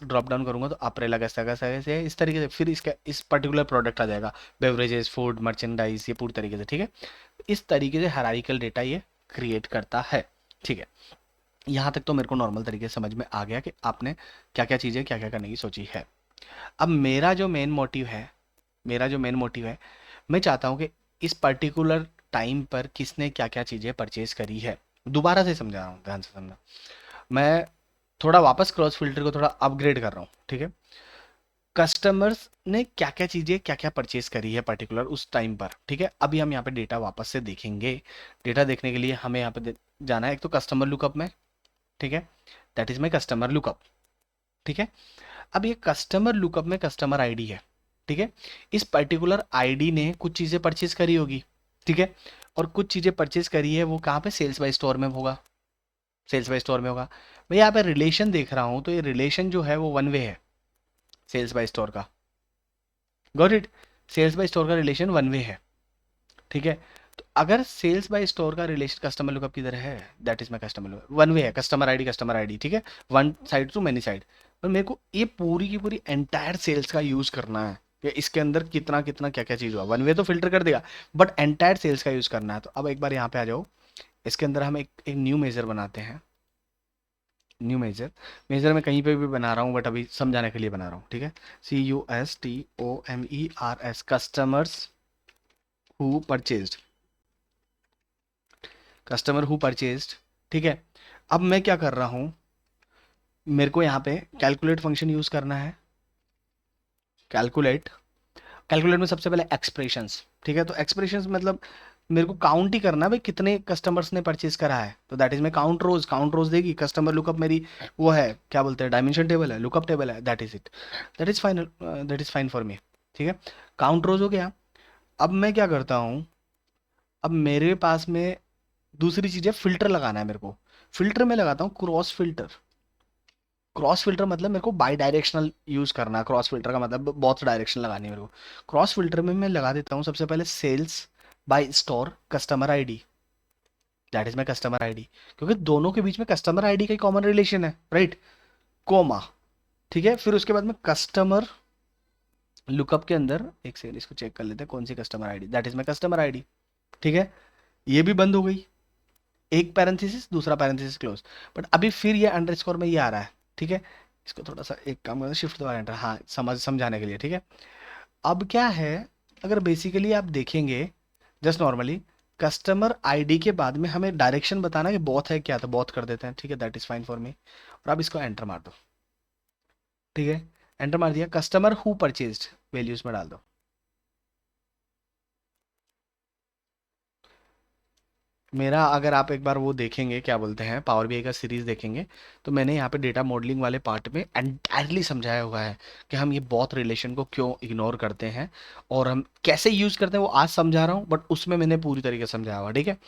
ड्रॉप डाउन करूंगा तो अप्रैल अगस्त अगस्त अगस्त है, इस तरीके से फिर इसका इस पर्टिकुलर प्रोडक्ट आ जाएगा, बेवरेजेस फूड मर्चेंडाइज, ये पूरी तरीके से, ठीक है। इस तरीके से हैरारिकल डेटा ये क्रिएट करता है, ठीक है। यहाँ तक तो मेरे को नॉर्मल तरीके से समझ में आ गया कि आपने क्या क्या चीज़ें क्या क्या करने की सोची है। अब मेरा जो मेन मोटिव है, मैं चाहता हूँ कि इस पर्टिकुलर टाइम पर किसने क्या क्या चीज़ें परचेज करी है। दोबारा से समझा रहा हूँ, ध्यान से समझना। मैं थोड़ा वापस क्रॉस फिल्टर को थोड़ा अपग्रेड कर रहा हूँ, ठीक है। कस्टमर्स ने क्या क्या चीज़ें क्या क्या परचेज करी है पर्टिकुलर उस टाइम पर, ठीक है। अभी हम यहाँ पे डेटा वापस से देखेंगे। डेटा देखने के लिए हमें यहाँ पे जाना है, एक तो कस्टमर लुकअप में, ठीक है। That is my customer lookup, ठीक है। अब ये कस्टमर लुकअप में कस्टमर आईडी है, ठीक है। इस पर्टिकुलर आईडी ने कुछ चीज़ें परचेज करी होगी, ठीक है। और कुछ चीज़ें परचेज करी है, वो कहाँ पे, सेल्स बाय स्टोर में होगा, सेल्स बाय स्टोर में होगा। मैं यहाँ पे रिलेशन देख रहा हूँ, तो ये रिलेशन जो है वो वन वे है, सेल्स बाय स्टोर का, got it. Sales by store का रिलेशन वन वे है, ठीक है। तो अगर सेल्स बाय स्टोर का रिलेशन कस्टमर लुकअप किधर है, that is my customer lookup, one way है, कस्टमर आईडी, ठीक है। One side to many side. पर मेरे को ये पूरी की पूरी एंटायर सेल्स का यूज करना है कि इसके अंदर कितना कितना क्या क्या चीज़ हुआ। वन वे तो फिल्टर कर देगा, बट एंटायर सेल्स का यूज करना है। तो अब एक बार यहाँ पे आ जाओ, इसके अंदर हम एक न्यू मेजर बनाते हैं। न्यू मेजर, मेजर मैं कहीं पे भी बना रहा हूँ, बट अभी समझाने के लिए बना रहा हूँ, ठीक है। CUSTOMERS, customers who purchased, customer who purchased, ठीक है। अब मैं क्या कर रहा हूं, मेरे को यहाँ पे कैलकुलेट फंक्शन यूज करना है। कैलकुलेट, कैलकुलेट में सबसे पहले एक्सप्रेशंस, ठीक है। तो एक्सप्रेशंस मतलब मेरे को काउंट ही करना है भाई, कितने कस्टमर्स ने परचेज करा है। तो दैट इज में काउंट रोज देगी। कस्टमर लुकअप मेरी वो है, क्या बोलते हैं, डायमेंशन टेबल है, लुकअप टेबल है, that is it. That is final, that is fine for me, ठीक है। काउंट रोज हो गया। अब मैं क्या करता हूँ, अब मेरे पास में दूसरी चीज़ है, फिल्टर लगाना है मेरे को। फिल्टर में लगाता हूँ क्रॉस फिल्टर। क्रॉस फिल्टर मतलब मेरे को बाई डायरेक्शनल यूज करना है। क्रॉस फिल्टर का मतलब बहुत डायरेक्शन लगानी है मेरे को। क्रॉस फिल्टर में मैं लगा देता हूँ सबसे पहले sales by store customer ID, that is my customer ID, क्योंकि दोनों के बीच में कस्टमर आईडी का कॉमन रिलेशन है, राइट, कोमा, ठीक है। फिर उसके बाद में कस्टमर लुकअप के अंदर, एक सेकंड इसको चेक कर लेते हैं कौन सी customer ID, that is my customer ID, ठीक है। ये भी बंद हो गई, एक पैरेंथेसिस दूसरा पैरेंथेसिस क्लोज। बट अभी फिर ये अंडरस्कोर में ये आ रहा है, ठीक है। इसको थोड़ा सा एक काम करना, शिफ्ट दबा एंटर, हाँ समझाने के लिए, ठीक है। अब क्या है, अगर बेसिकली आप देखेंगे जस्ट नॉर्मली, कस्टमर आईडी के बाद में हमें डायरेक्शन बताना कि बॉथ है क्या, तो बॉथ कर देते हैं, ठीक है। That is fine for me. और अब इसको एंटर मार दो, ठीक है। एंटर मार दिया, कस्टमर हु परचेज्ड वैल्यूज में डाल दो। मेरा अगर आप एक बार वो देखेंगे क्या बोलते हैं पावर बीआई का सीरीज देखेंगे, तो मैंने यहाँ पे डेटा मॉडलिंग वाले पार्ट में एंटायरली समझाया हुआ है कि हम ये बहुत रिलेशन को क्यों इग्नोर करते हैं और हम कैसे यूज करते हैं, वो आज समझा रहा हूँ, बट उसमें मैंने पूरी तरीके से समझाया हुआ, ठीक है।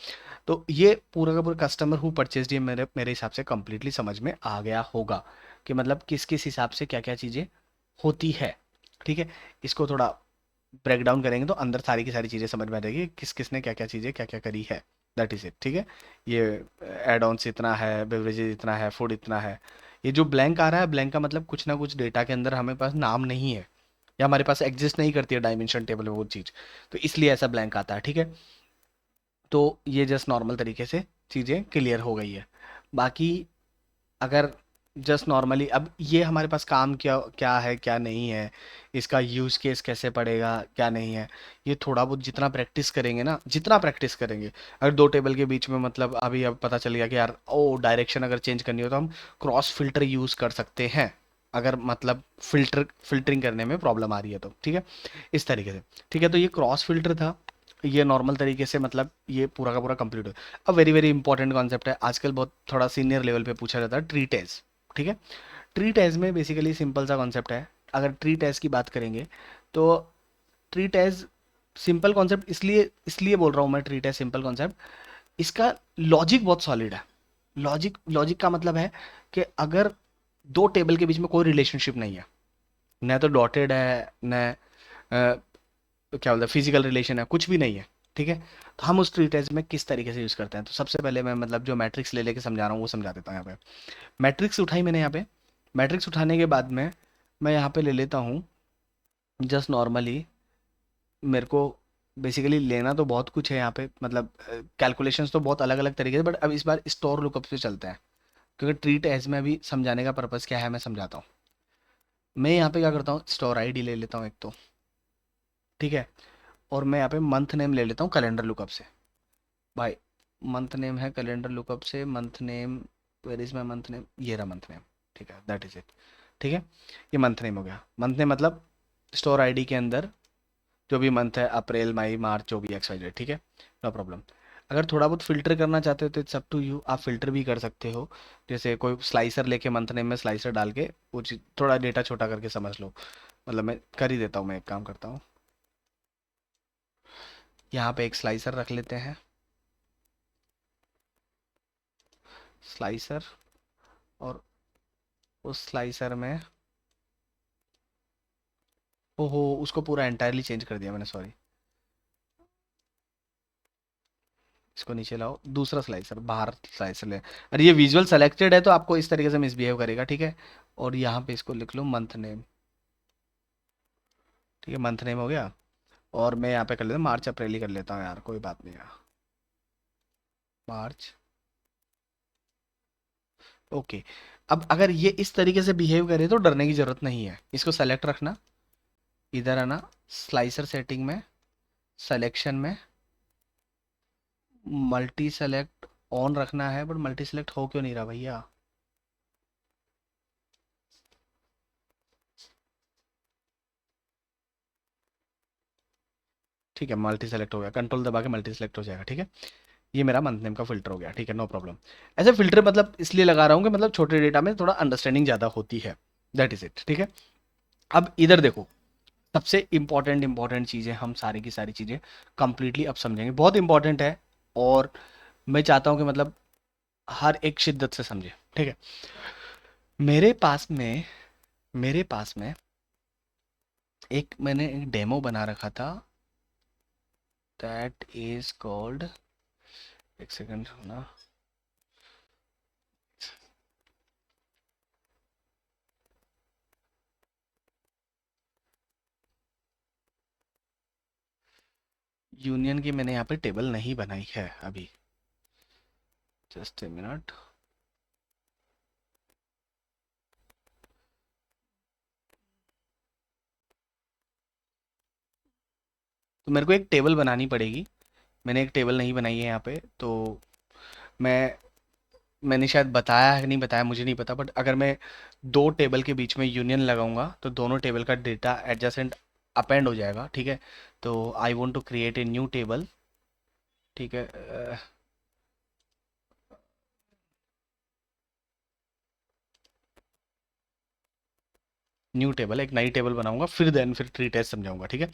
तो ये पूरा का पूरा कस्टमर हु परचेज ये मेरे मेरे हिसाब से कंप्लीटली समझ में आ गया होगा कि मतलब किस किस हिसाब से क्या क्या चीज़ें होती है, ठीक है। इसको थोड़ा ब्रेक डाउन करेंगे तो अंदर सारी की सारी चीज़ें समझ में आ जाएगी किस किसने क्या क्या चीज़ें क्या क्या करी है। दैट इज़ इट, ठीक है। ये एड ऑन्स इतना है, बेवरेजेस इतना है, फूड इतना है। ये जो ब्लैंक आ रहा है, ब्लैंक का मतलब कुछ ना कुछ डेटा के अंदर हमें पास नाम नहीं है या हमारे पास एग्जिस्ट नहीं करती है डायमेंशन टेबल में वो चीज़, तो इसलिए ऐसा ब्लैंक आता है, ठीक है। तो ये जस्ट नॉर्मल तरीके से चीज़ें क्लियर हो गई है। बाकी अगर जस्ट नॉर्मली अब ये हमारे पास काम क्या क्या है क्या नहीं है, इसका यूज़ केस कैसे पड़ेगा क्या नहीं है, ये थोड़ा बहुत जितना प्रैक्टिस करेंगे ना, जितना प्रैक्टिस करेंगे, अगर दो टेबल के बीच में मतलब अभी अब पता चल गया कि यार ओ डायरेक्शन अगर चेंज करनी हो तो हम क्रॉस फिल्टर यूज़ कर सकते हैं, अगर मतलब फिल्टरिंग करने में प्रॉब्लम आ रही है तो, ठीक है। इस तरीके से, ठीक है। तो ये क्रॉस फिल्टर था, ये नॉर्मल तरीके से मतलब ये पूरा का पूरा कंप्लीट हो। अब वेरी वेरी इंपॉर्टेंट कॉन्सेप्ट है, आजकल बहुत थोड़ा सीनियर लेवल पे पूछा जाता है, ट्री टेस्ट, ठीक है। ट्री टेस्ट में बेसिकली सिंपल सा कॉन्सेप्ट है। अगर ट्री टेस्ट की बात करेंगे तो ट्री टेस्ट सिंपल कॉन्सेप्ट इसलिए इसलिए बोल रहा हूँ मैं, ट्री टेस्ट सिंपल कॉन्सेप्ट, इसका लॉजिक बहुत सॉलिड है। लॉजिक लॉजिक का मतलब है कि अगर दो टेबल के बीच में कोई रिलेशनशिप नहीं है, न तो डॉटेड है न क्या बोलते हैं फिजिकल रिलेशन है, कुछ भी नहीं है, ठीक है। तो हम उस ट्री टेस्ट में किस तरीके से यूज़ करते हैं, तो सबसे पहले मैं मतलब जो मैट्रिक्स ले लेके समझा रहा हूँ वो समझा देता हूँ यहाँ पे। मैट्रिक्स उठाई मैंने यहाँ पे, मैट्रिक्स उठाने के बाद में मैं यहाँ पे ले लेता हूँ जस्ट नॉर्मली, मेरे को बेसिकली लेना तो बहुत कुछ है यहाँ पे, मतलब कैलकुलेशंस तो बहुत अलग अलग तरीके से, बट अब इस बार स्टोर लुकअप से चलते हैं, क्योंकि ट्री टेस्ट में अभी समझाने का पर्पज़ क्या है मैं समझाता हूँ। मैं यहाँ पे क्या करता हूँ, स्टोर आईडी ले लेता हूँ एक तो, ठीक है। और मैं यहाँ पे मंथ नेम ले लेता हूँ कैलेंडर लुकअप से। भाई मंथ नेम है कैलेंडर लुकअप से, month name, where is my month name, ये रहा मंथ नेम, ठीक है, दैट इज इट, ठीक है। ये मंथ नेम हो गया, मंथ नेम मतलब स्टोर आईडी के अंदर जो भी मंथ है, अप्रैल मई मार्च जो भी एक्स वाई जेड, ठीक है, नो प्रॉब्लम। अगर थोड़ा बहुत फिल्टर करना चाहते हो तो इट्स अप टू यू, आप फिल्टर भी कर सकते हो, जैसे कोई स्लाइसर लेके मंथ नेम में स्लाइसर डाल के वो चीज़ थोड़ा डेटा छोटा करके समझ लो, मतलब मैं कर ही देता हूँ, मैं एक काम करता हूँ, यहाँ पे एक स्लाइसर रख लेते हैं, स्लाइसर, और उस स्लाइसर में, ओहो उसको पूरा एंटायरली चेंज कर दिया मैंने, सॉरी, इसको नीचे लाओ, दूसरा स्लाइसर बाहर स्लाइसर ले, अरे ये विजुअल सेलेक्टेड है तो आपको इस तरीके से मिसबिहेव करेगा, ठीक है। और यहाँ पे इसको लिख लो मंथ नेम, ठीक है, मंथ नेम हो गया। और मैं यहाँ पे कर लेता हूँ मार्च अप्रैल ही कर लेता हूँ यार, कोई बात नहीं है, मार्च, ओके। अब अगर ये इस तरीके से बिहेव करे तो डरने की जरूरत नहीं है, इसको सेलेक्ट रखना, इधर आना, स्लाइसर सेटिंग में, सेलेक्शन में, मल्टी सेलेक्ट ऑन रखना है, बट मल्टी सेलेक्ट हो क्यों नहीं रहा भैया, ठीक है, मल्टी सेलेक्ट हो गया, कंट्रोल दबा के मल्टी सेलेक्ट हो जाएगा, ठीक है। ये मेरा मंथ नेम का फिल्टर हो गया, ठीक है, नो प्रॉब्लम। ऐसे फिल्टर मतलब इसलिए लगा रहा हूँ कि मतलब छोटे डेटा में थोड़ा अंडरस्टैंडिंग ज़्यादा होती है, दैट इज इट, ठीक है। अब इधर देखो, सबसे इंपॉर्टेंट इंपॉर्टेंट चीज़ें हम सारी की सारी चीज़ें कंप्लीटली अब समझेंगे, बहुत इंपॉर्टेंट है, और मैं चाहता हूँ कि मतलब हर एक शिद्दत से समझे, ठीक है। मेरे पास में मेरे पास में एक मैंने एक डेमो बना रखा था, दैट इज कॉल्ड, एक सेकंड ना, यूनियन की मैंने यहाँ पे टेबल नहीं बनाई है अभी, जस्ट ए मिनट। तो मेरे को एक टेबल बनानी पड़ेगी, मैंने एक टेबल नहीं बनाई है यहाँ पे, तो मैं मैंने शायद बताया है नहीं बताया मुझे नहीं पता, बट अगर मैं दो टेबल के बीच में यूनियन लगाऊंगा तो दोनों टेबल का डेटा एडजेसेंट अपेंड हो जाएगा, ठीक है। तो I want to create a new table, ठीक है, न्यू टेबल, एक नई टेबल बनाऊंगा, फिर ट्री टेस्ट समझाऊंगा, ठीक है।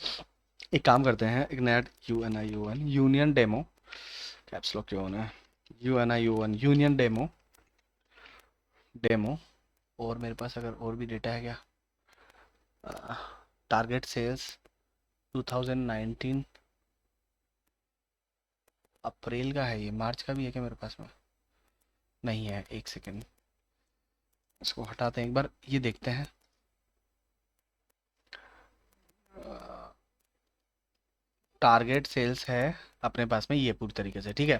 एक काम करते हैं, ignite UNIUN union demo, caps lock क्यों होना है, UNIUN यूनियन डेमो, डेमो। और मेरे पास अगर और भी डेटा है क्या, टारगेट सेल्स 2019 अप्रैल का है, ये मार्च का भी है क्या मेरे पास में, नहीं है, एक सेकेंड, इसको हटाते हैं एक बार, ये देखते हैं। टारगेट सेल्स है अपने पास में ये पूरी तरीके से, ठीक है।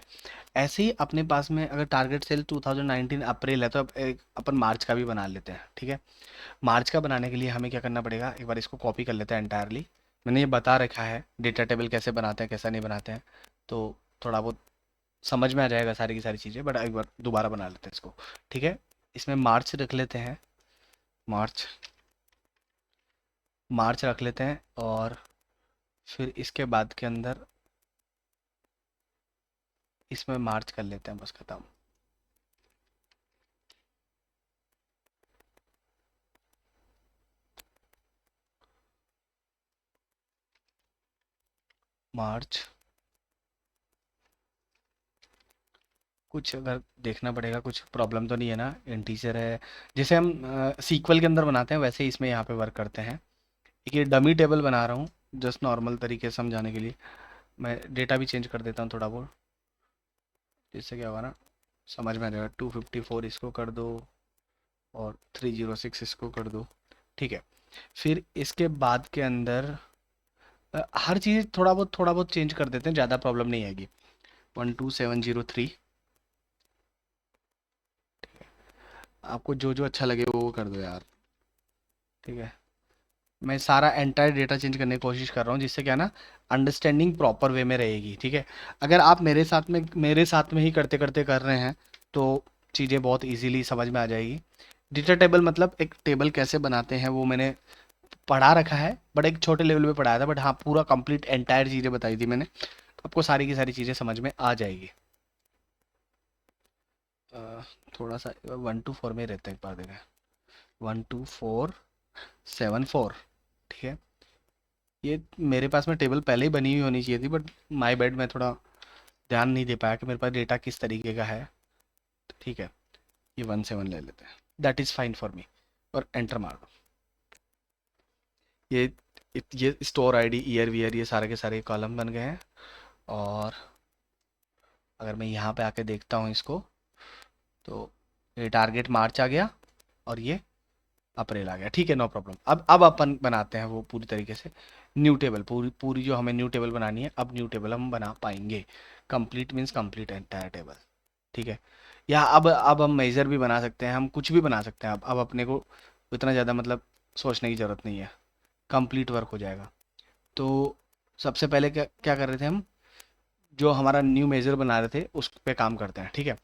ऐसे ही अपने पास में अगर टारगेट सेल 2019 अप्रैल है, तो अब एक अपन मार्च का भी बना लेते हैं, ठीक है। मार्च का बनाने के लिए हमें क्या करना पड़ेगा, एक बार इसको कॉपी कर लेते हैं एंटायरली। मैंने ये बता रखा है डेटा टेबल कैसे बनाते हैं कैसा नहीं बनाते हैं, तो थोड़ा बहुत समझ में आ जाएगा सारी की सारी चीज़ें, बट एक बार दोबारा बना लेते हैं इसको, ठीक है। इसमें मार्च रख लेते हैं, मार्च, मार्च रख लेते हैं, और फिर इसके बाद के अंदर इसमें मार्च कर लेते हैं, बस खत्म। मार्च, कुछ अगर देखना पड़ेगा, कुछ प्रॉब्लम तो नहीं है ना, इंटीजर है, जैसे हम सीक्वल के अंदर बनाते हैं वैसे ही इसमें यहाँ पे वर्क करते हैं। एक ये डमी टेबल बना रहा हूँ जस्ट नॉर्मल तरीके से समझाने के लिए, मैं डेटा भी चेंज कर देता हूँ थोड़ा बहुत, जिससे क्या होगा ना समझ में आ जाएगा। 254 इसको कर दो और 306 इसको कर दो, ठीक है। फिर इसके बाद के अंदर हर चीज़ थोड़ा बहुत चेंज कर देते हैं, ज़्यादा प्रॉब्लम नहीं आएगी। 12703, आपको जो जो अच्छा लगे वो कर दो यार, ठीक है। मैं सारा एंटायर डेटा चेंज करने की कोशिश कर रहा हूँ, जिससे क्या ना अंडरस्टैंडिंग प्रॉपर वे में रहेगी, ठीक है। अगर आप मेरे साथ में ही करते करते कर रहे हैं तो चीज़ें बहुत इजीली समझ में आ जाएगी। डेटा टेबल मतलब एक टेबल कैसे बनाते हैं वो मैंने पढ़ा रखा है, बट एक छोटे लेवल पे पढ़ाया था, बट हाँ पूरा कंप्लीट एंटायर चीज़ें बताई थी मैंने, तो आपको सारी की सारी चीज़ें समझ में आ जाएगी। थोड़ा सा 124 में रहता है, एक बार देखें, 12474, ठीक है। ये मेरे पास में टेबल पहले ही बनी हुई होनी चाहिए थी, बट माय बैड, मैं थोड़ा ध्यान नहीं दे पाया कि मेरे पास डेटा किस तरीके का है, तो ठीक है, ये 17 ले लेते हैं, that is fine for me, और एंटर मार दो। ये ये स्टोर आईडी, ईयर वियर, ये सारे के सारे कॉलम बन गए हैं। और अगर मैं यहाँ पे आके देखता हूँ इसको, तो ये टारगेट मार्च आ गया और ये अप्रैल आ गया, ठीक है, नो प्रॉब्लम। अब अपन बनाते हैं वो पूरी तरीके से न्यू टेबल, पूरी पूरी जो हमें न्यू टेबल बनानी है, अब न्यू टेबल हम बना पाएंगे। Complete means complete entire table, ठीक है। या अब हम मेजर भी बना सकते हैं, हम कुछ भी बना सकते हैं, अब अपने को इतना ज़्यादा मतलब सोचने की ज़रूरत नहीं है, कंप्लीट वर्क हो जाएगा। तो सबसे पहले क्या क्या कर रहे थे हम, जो हमारा न्यू मेजर बना रहे थे उस पे काम करते हैं, ठीक है।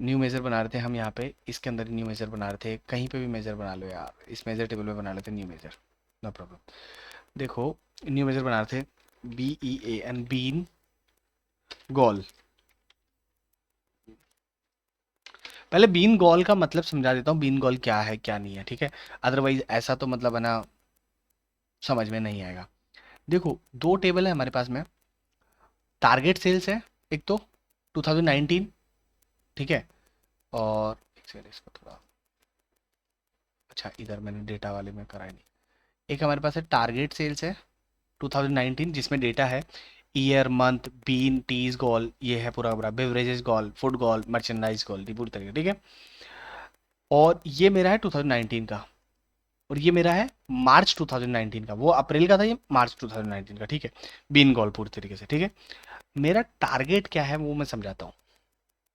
न्यू मेजर बना रहे थे हम यहाँ पे, इसके अंदर न्यू मेजर बना रहे थे, कहीं पे भी मेजर बना लो यार, इस मेजर टेबल में बना लेते न्यू मेजर, नो प्रॉब्लम। देखो न्यू मेजर बना रहे थे, BEAN, बीन गॉल। पहले बीन गॉल का मतलब समझा देता हूँ, बीन गॉल क्या है क्या नहीं है, ठीक है। अदरवाइज ऐसा तो मतलब है ना, समझ में नहीं आएगा। देखो दो टेबल है हमारे पास में, टारगेट सेल्स है एक तो 2019, ठीक है। और एक सेकंड, इसको थोड़ा, अच्छा इधर मैंने डेटा वाले में करा ही नहीं। एक हमारे पास है टारगेट सेल्स है 2019, जिसमें डेटा है year, month, bean, teas goal, ये है पूरा पूरा, beverages goal, food goal, merchandise goal, पूरी तरीके, ठीक है। और ये मेरा है 2019 का, और ये मेरा है मार्च 2019 का, वो अप्रैल का था, ये मार्च 2019 का, ठीक है। बीन गॉल पूरी तरीके से, ठीक है। मेरा टारगेट क्या है वो मैं समझाता हूँ।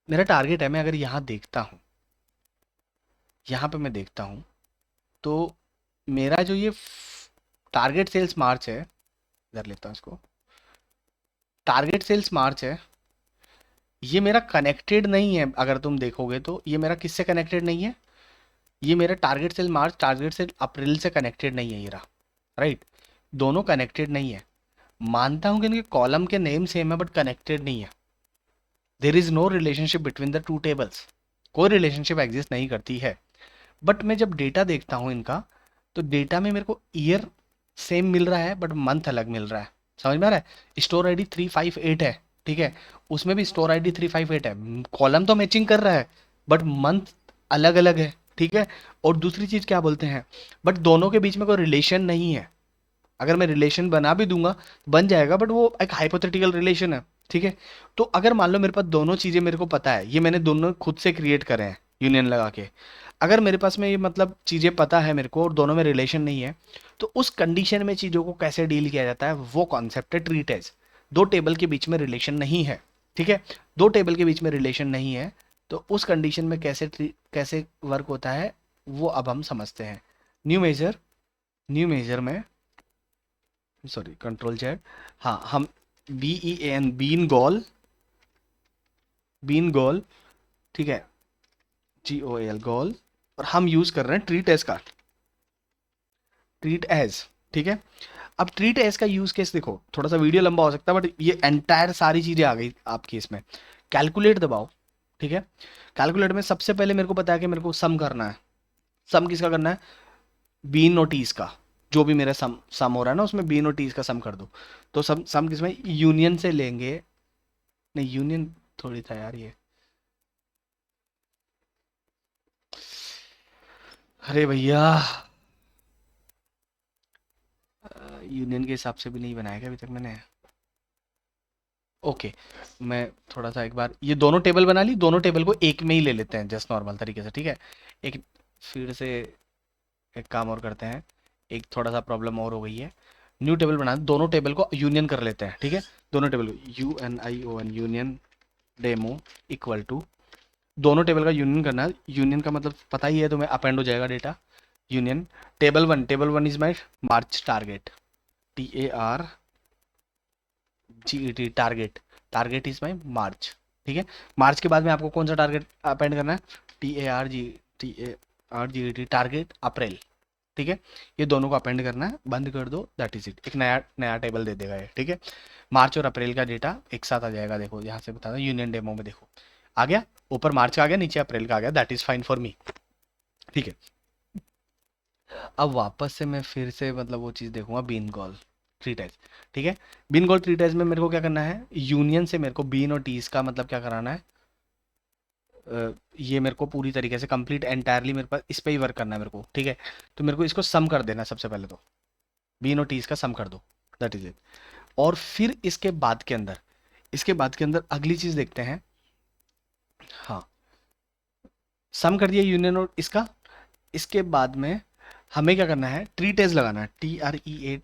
मेरा टारगेट है, मैं अगर यहाँ देखता हूँ, यहाँ पे मैं देखता हूँ, तो मेरा जो ये टारगेट सेल्स मार्च है, इधर लेता हूँ इसको, टारगेट सेल्स मार्च है, ये मेरा कनेक्टेड नहीं है। अगर तुम देखोगे तो ये मेरा किससे कनेक्टेड नहीं है, ये मेरा टारगेट सेल मार्च, टारगेट सेल अप्रैल से कनेक्टेड नहीं है ये रहा, राइट। दोनों कनेक्टेड नहीं है, मानता हूँ कि इनके कॉलम के नेम सेम है, बट कनेक्टेड नहीं है। There is no relationship between the two tables, कोई रिलेशनशिप एग्जिस्ट नहीं करती है। बट मैं जब डेटा देखता हूँ इनका, तो डेटा में मेरे को ईयर सेम मिल रहा है बट मंथ अलग मिल रहा है। समझ में आ रहा है? स्टोर आईडी 358 है, ठीक है, उसमें भी स्टोर आईडी 358 है, कॉलम तो मैचिंग कर रहा है बट मंथ अलग अलग है, ठीक है। और दूसरी चीज क्या बोलते हैं, बट दोनों के बीच में कोई रिलेशन नहीं है। अगर मैं रिलेशन बना भी दूंगा बन जाएगा बट वो एक हाइपोथेटिकल रिलेशन है, ठीक है। तो अगर मान लो मेरे पास दोनों चीजें मेरे को पता है, ये मैंने दोनों खुद से क्रिएट करे हैं यूनियन लगा के, अगर मेरे पास में ये मतलब चीजें पता है मेरे को और दोनों में रिलेशन नहीं है, तो उस कंडीशन में चीजों को कैसे डील किया जाता है, वो कॉन्सेप्ट है ट्रीट एज। दो टेबल के बीच में रिलेशन नहीं है, ठीक है, दो टेबल के बीच में रिलेशन नहीं है, तो उस कंडीशन में कैसे वर्क होता है वो अब हम समझते हैं। न्यू मेजर में, सॉरी कंट्रोल चैट, हाँ हम BEAN बीन गोल, ठीक है, GOAL गोल, और हम यूज कर रहे हैं ट्रीट एज का, ट्रीट एज, ठीक है। अब ट्रीट एज का यूज केस देखो, थोड़ा सा वीडियो लंबा हो सकता है बट ये एंटायर सारी चीजें आ गई आपकी इसमें। कैलकुलेट दबाओ, ठीक है। कैलकुलेट में सबसे पहले मेरे को पता है कि मेरे को सम करना है। सम किसका करना है? बीन और टीज का, जो भी मेरा सम सम हो रहा है ना उसमें बीन और टीज का सम कर दो। तो सम किसमें, यूनियन से लेंगे, नहीं यूनियन थोड़ी था यार ये, अरे भैया यूनियन के हिसाब से भी नहीं बनाया क्या अभी तक मैंने? ओके, मैं थोड़ा सा एक बार ये दोनों टेबल बना ली, दोनों टेबल को एक में ही ले लेते हैं जस्ट नॉर्मल तरीके से, ठीक है। एक फिर से एक काम और करते हैं, एक थोड़ा सा प्रॉब्लम और हो गई है। न्यू टेबल बना, दोनों टेबल को यूनियन कर लेते हैं, ठीक है। दोनों टेबल को UNION union demo equal to, दोनों टेबल का यूनियन करना है। यूनियन का मतलब पता ही है तुम्हें, अपेंड हो जाएगा data. Union table one is my March target, TARGET, target, target is my March, ठीक है। मार्च के बाद में आपको कौन सा टारगेट अपेंड करना है? TARGET टारगेट अप्रैल, ठीक है। ये दोनों को अपेंड करना है, बंद कर दो, दैट इज इट। एक नया नया टेबल दे देगा ये, ठीक है। मार्च और अप्रैल का डेटा एक साथ आ जाएगा, देखो यहाँ से बता दो, यूनियन डेमो में देखो आ गया, ऊपर मार्च का आ गया, नीचे अप्रैल का आ गया, that is fine for me, ठीक है। अब वापस से मैं फिर से मतलब वो चीज़ देखूंगा, बीन गॉल थ्री टाइज, ठीक है। बीन गॉल थ्री टाइज में मेरे को क्या करना है, यूनियन से मेरे को बीन और टीज का मतलब क्या कराना है, ये मेरे को पूरी तरीके से कंप्लीट एंटायरली मेरे पास इस पे ही वर्क करना है मेरे को, ठीक है। तो मेरे को इसको सम कर देना है सबसे पहले, तो बीन और टीज का सम कर दो, दैट इज इट। और फिर इसके बाद के अंदर अगली चीज देखते हैं। हाँ, सम कर दिया यूनियन और इसका। इसके बाद में हमें क्या करना है, ट्री टेस्ट लगाना है, TREAT,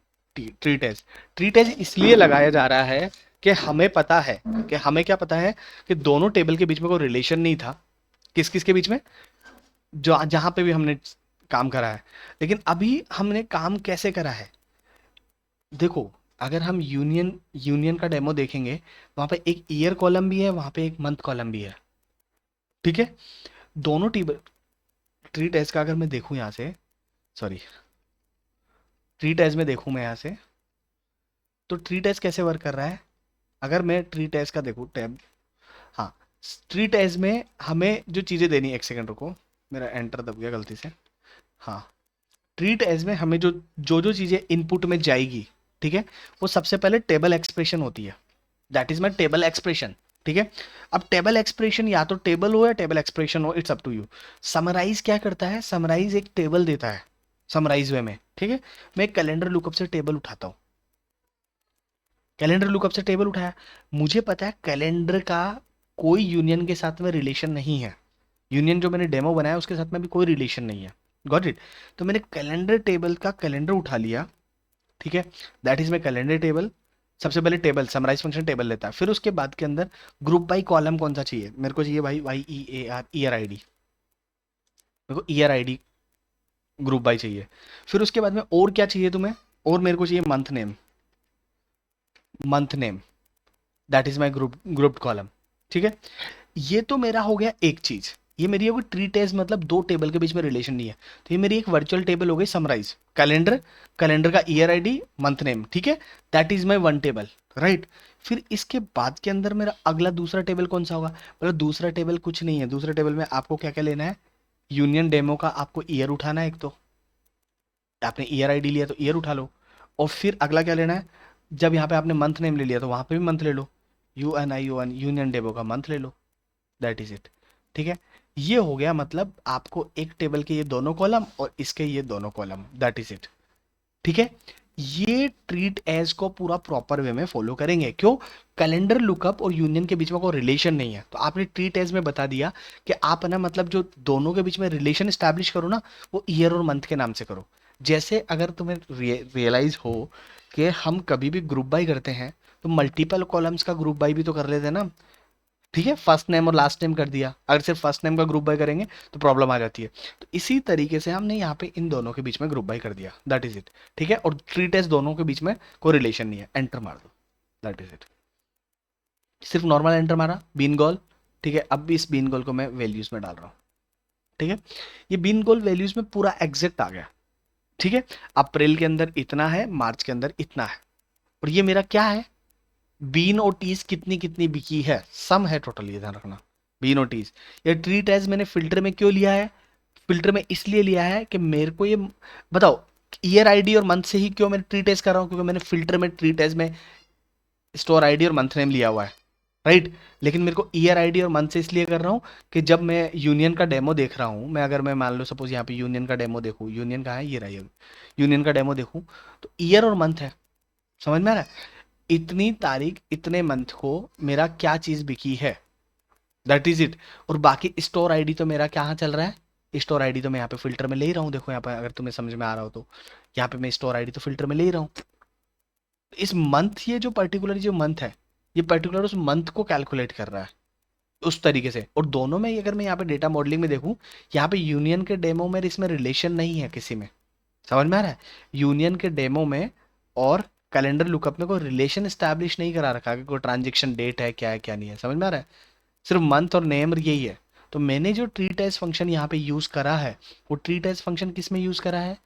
tree test. Tree test इसलिए लगाया जा रहा है कि हमें पता है, कि हमें क्या पता है कि दोनों टेबल के बीच में कोई रिलेशन नहीं था। किस किस के बीच में? जो जहां पे भी हमने काम करा है। लेकिन अभी हमने काम कैसे करा है, देखो, अगर हम यूनियन यूनियन का डेमो देखेंगे, वहां पे एक ईयर कॉलम भी है, वहां पे एक मंथ कॉलम भी है, ठीक है। दोनों टेबल, ट्री टेस्ट का अगर मैं देखूं यहाँ से, सॉरी, ट्री टेस्ट में देखूं मैं यहाँ से, तो ट्री टेस्ट कैसे वर्क कर रहा है, अगर मैं ट्री टेस्ट का देखूं टैब, हाँ, ट्री टेस्ट में हमें जो चीज़ें देनी, एक सेकंड रुको, मेरा एंटर दब गया गलती से। हाँ, ट्री टेस्ट में हमें जो जो जो चीज़ें इनपुट में जाएगी, ठीक है, वो सबसे पहले टेबल एक्सप्रेशन होती है, that is my table expression, ठीक है। अब टेबल एक्सप्रेशन या तो टेबल हो या टेबल एक्सप्रेशन हो, it's up to you. Summarize क्या करता है, समराइज एक टेबल देता है समराइज वे में, ठीक है। मैं एक कैलेंडर लुकअप से टेबल उठाता हूँ, कैलेंडर लुकअप से टेबल उठाया, मुझे पता है कैलेंडर का कोई यूनियन के साथ में रिलेशन नहीं है, यूनियन जो मैंने डेमो बनाया उसके साथ में भी कोई रिलेशन नहीं है, गॉट इट। तो मैंने कैलेंडर टेबल का कैलेंडर उठा लिया, ठीक है, that is my calendar table. सबसे पहले टेबल समराइज फंक्शन टेबल लेता है, फिर उसके बाद के अंदर ग्रुप बाई कॉलम कौन सा चाहिए मेरे को, चाहिए भाई YEAR, ईयर आईडी, मेरे को ईयर आईडी ग्रुप बाई चाहिए। फिर उसके बाद में और क्या चाहिए तुम्हें, और मेरे को चाहिए month name, that is my group column, ठीक है। ये तो मेरा हो गया एक चीज, ये मेरी होगी ट्री टेस्ट, मतलब दो टेबल के बीच में रिलेशन नहीं है, तो ये मेरी एक वर्चुअल टेबल हो गई समराइज, कैलेंडर, कैलेंडर का ईयर आईडी, मंथ नेम, ठीक है, that is my one table, right. फिर इसके बाद के अंदर मेरा अगला दूसरा टेबल कौन सा होगा, मतलब दूसरा टेबल कुछ नहीं है, दूसरे टेबल में आपको क्या क्या लेना है, यूनियन डेमो का आपको ईयर उठाना है एक तो, आपने ईयर आईडी लिया तो ईयर उठा लो, और फिर अगला क्या लेना है, जब यहाँ पे आपने मंथ नेम ले लिया तो वहाँ पे भी मंथ ले लो, UNION यूनियन डेबो का मंथ ले लो, दैट इज इट। ठीक है, ये हो गया, मतलब आपको एक टेबल के ये दोनों कॉलम और इसके ये दोनों कॉलम, दैट इज इट। ठीक है, ये ट्रीट एज को पूरा प्रॉपर वे में फॉलो करेंगे। क्यों? कैलेंडर लुकअप और यूनियन के बीच में कोई रिलेशन नहीं है, तो आपने ट्रीट एज में बता दिया कि आप ना मतलब जो दोनों के बीच में रिलेशन स्टैब्लिश करो ना, वो ईयर और मंथ के नाम से करो। जैसे अगर तुम्हें रियलाइज हो कि हम कभी भी ग्रुप बाई करते हैं तो मल्टीपल कॉलम्स का ग्रुप बाई भी तो कर लेते हैं ना। ठीक है, फर्स्ट नेम और लास्ट नेम कर दिया, अगर सिर्फ फर्स्ट नेम का ग्रुप बाय करेंगे तो प्रॉब्लम आ जाती है। तो इसी तरीके से हमने यहाँ पे इन दोनों के बीच में ग्रुप बाय कर दिया, दैट इज इट। ठीक है, और ट्री टेस्ट दोनों के बीच में कोई रिलेशन नहीं है, एंटर मार दो, दैट इज इट। सिर्फ नॉर्मल एंटर मारा, बीन गोल। ठीक है, अब भी इस बीन गोल को मैं वैल्यूज में डाल रहा हूँ। ठीक है, ये बीन गोल वैल्यूज में पूरा एग्जैक्ट आ गया। ठीक है, अप्रैल के अंदर इतना है, मार्च के अंदर इतना है, और ये मेरा क्या है, बीन और टीज कितनी कितनी बिकी है, सम है टोटल, ये ध्यान रखना। बीन और टीज, ये ट्री टैज मैंने फिल्टर में क्यों लिया है, फिल्टर में इसलिए लिया है कि मेरे को ये बताओ, ईयर आईडी और मंथ से ही क्यों मैं ट्री टेस्ट कर रहा हूँ, क्योंकि मैंने फिल्टर में ट्री टेस्ट में स्टोर आईडी और मंथ नेम लिया हुआ है, राइट। लेकिन मेरे को ईयर आईडी और मंथ से इसलिए कर रहा हूँ कि जब मैं यूनियन का डेमो देख रहा हूँ, मैं अगर मैं मान लो सपोज यहाँ पे यूनियन का डेमो देखूँ, यूनियन कहाँ है, ये रहा यूनियन का डेमो देखूँ, तो ईयर और मंथ है, समझ में आ रहा है, इतनी तारीख इतने मंथ को मेरा क्या चीज बिकी है, दैट इज इट। और बाकी स्टोर आईडी तो मेरा क्या चल रहा है, स्टोर आईडी तो मैं यहाँ पे फिल्टर में ले ही रहा हूँ, देखो यहाँ पे अगर तुम्हें समझ में आ रहा हो तो, यहाँ पे मैं स्टोर आईडी तो फिल्टर में ले ही रहा हूँ। इस मंथ, ये जो पर्टिकुलर जो मंथ है, ये पर्टिकुलर उस मंथ को कैलकुलेट कर रहा है उस तरीके से। और दोनों में अगर मैं यहाँ पे डेटा मॉडलिंग में देखूँ, यहाँ पे यूनियन के डेमो में इसमें रिलेशन नहीं है किसी में, समझ में आ रहा है, यूनियन के डेमो में और कैलेंडर लुकअप में कोई रिलेशन स्टैब्लिश नहीं करा रखा कि कोई ट्रांजेक्शन डेट है क्या है क्या नहीं है, समझ में आ रहा है, सिर्फ मंथ और नेम यही है। तो मैंने जो ट्री टेस्ट फंक्शन यहाँ पे यूज करा है, वो ट्री टेस्ट फंक्शन किस में यूज करा है,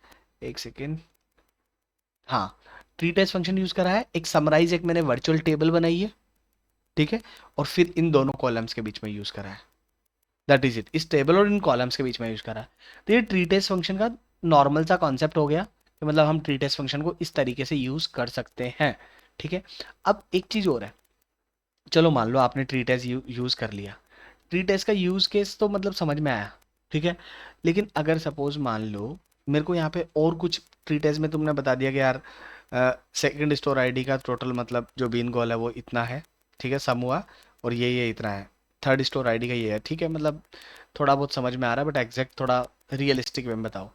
एक सेकेंड, हाँ, ट्री टेस्ट फंक्शन यूज करा है, एक समराइज, एक मैंने वर्चुअल टेबल बनाई है, ठीक है, और फिर इन दोनों कॉलम्स के बीच में यूज करा है, दैट इज इट, इस टेबल और इन कॉलम्स के बीच में यूज करा है। तो ये ट्री टेस्ट फंक्शन का नॉर्मल सा कॉन्सेप्ट हो गया कि मतलब हम ट्री टेस्ट फंक्शन को इस तरीके से यूज कर सकते हैं। ठीक है, अब एक चीज और है, चलो मान लो आपने ट्री टेस्ट यूज कर लिया, ट्री टेस्ट का यूज केस तो मतलब समझ में आया, ठीक है, लेकिन अगर सपोज मान लो मेरे को यहाँ पे और कुछ, ट्री टेस्ट में तुमने बता दिया कि यार सेकंड स्टोर आईडी का टोटल मतलब जो बीन गोल है वो इतना है, ठीक है, सम हुआ, और ये इतना है, थर्ड स्टोर आईडी का ये है, ठीक है, मतलब थोड़ा बहुत समझ में आ रहा है, बट एग्जैक्ट थोड़ा रियलिस्टिक वे में बताओ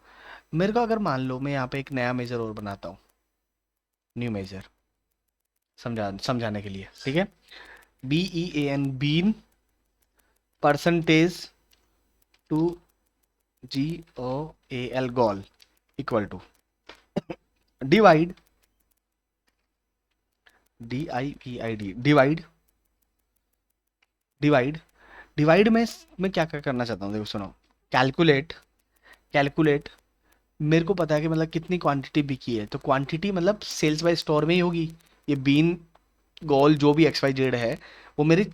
मेरे को। अगर मान लो मैं यहाँ पे एक नया मेजर और बनाता हूँ, न्यू मेजर, समझाने के लिए, ठीक है, BEAN, bean, percentage to GOAL, goal, equal to divide, DIVID, divide, divide, divide में मैं क्या क्या करना चाहता हूँ, देखो सुनो, कैलकुलेट, कैलकुलेट, मेरे को पता है कि मतलब कितनी क्वांटिटी बिकी है, तो क्वांटिटी मतलब सेल्स बाय स्टोर में ही होगी, ये बीन गोल जो भी XYZ है, वो मेरी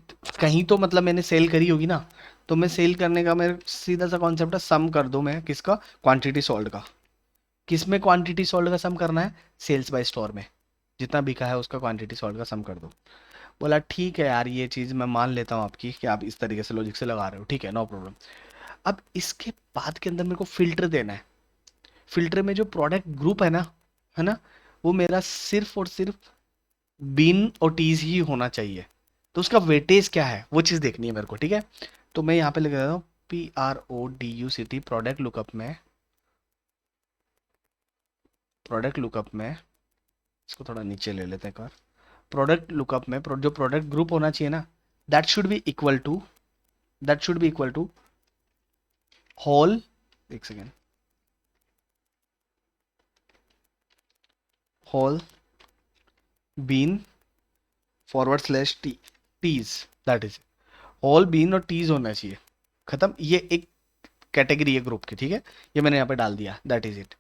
कहीं तो मतलब मैंने सेल करी होगी ना, तो मैं सेल करने का मेरे सीधा सा कॉन्सेप्ट है, सम कर दो मैं किसका, क्वांटिटी सोल्ड का, किस में क्वांटिटी सोल्ड का सम करना है, सेल्स बाय स्टोर में, जितना बिका है उसका क्वांटिटी सोल्ड का सम कर दो। बोला ठीक है यार, ये चीज़ मैं मान लेता हूँ आपकी कि आप इस तरीके से लॉजिक से लगा रहे हो, ठीक है, नो प्रॉब्लम। अब इसके बाद के अंदर मेरे को फिल्टर देना है, फिल्टर में जो प्रोडक्ट ग्रुप है ना, वो मेरा सिर्फ और सिर्फ बीन और टीज ही होना चाहिए, तो उसका वेटेज क्या है वो चीज़ देखनी है मेरे को, ठीक है। तो मैं यहाँ पे लिख देता हूँ PRODUCT, प्रोडक्ट लुकअप में, प्रोडक्ट लुकअप में, इसको थोड़ा नीचे ले लेते हैं एक बार, प्रोडक्ट लुकअप में जो प्रोडक्ट ग्रुप होना चाहिए ना, that should be equal to, that should be equal to whole, एक second, whole bean forward slash teas, that is, whole bean और टीज होना चाहिए, खत्म, ये एक कैटेगरी है ग्रुप की, ठीक है, ये मैंने यहाँ पे डाल दिया, दैट इज इट।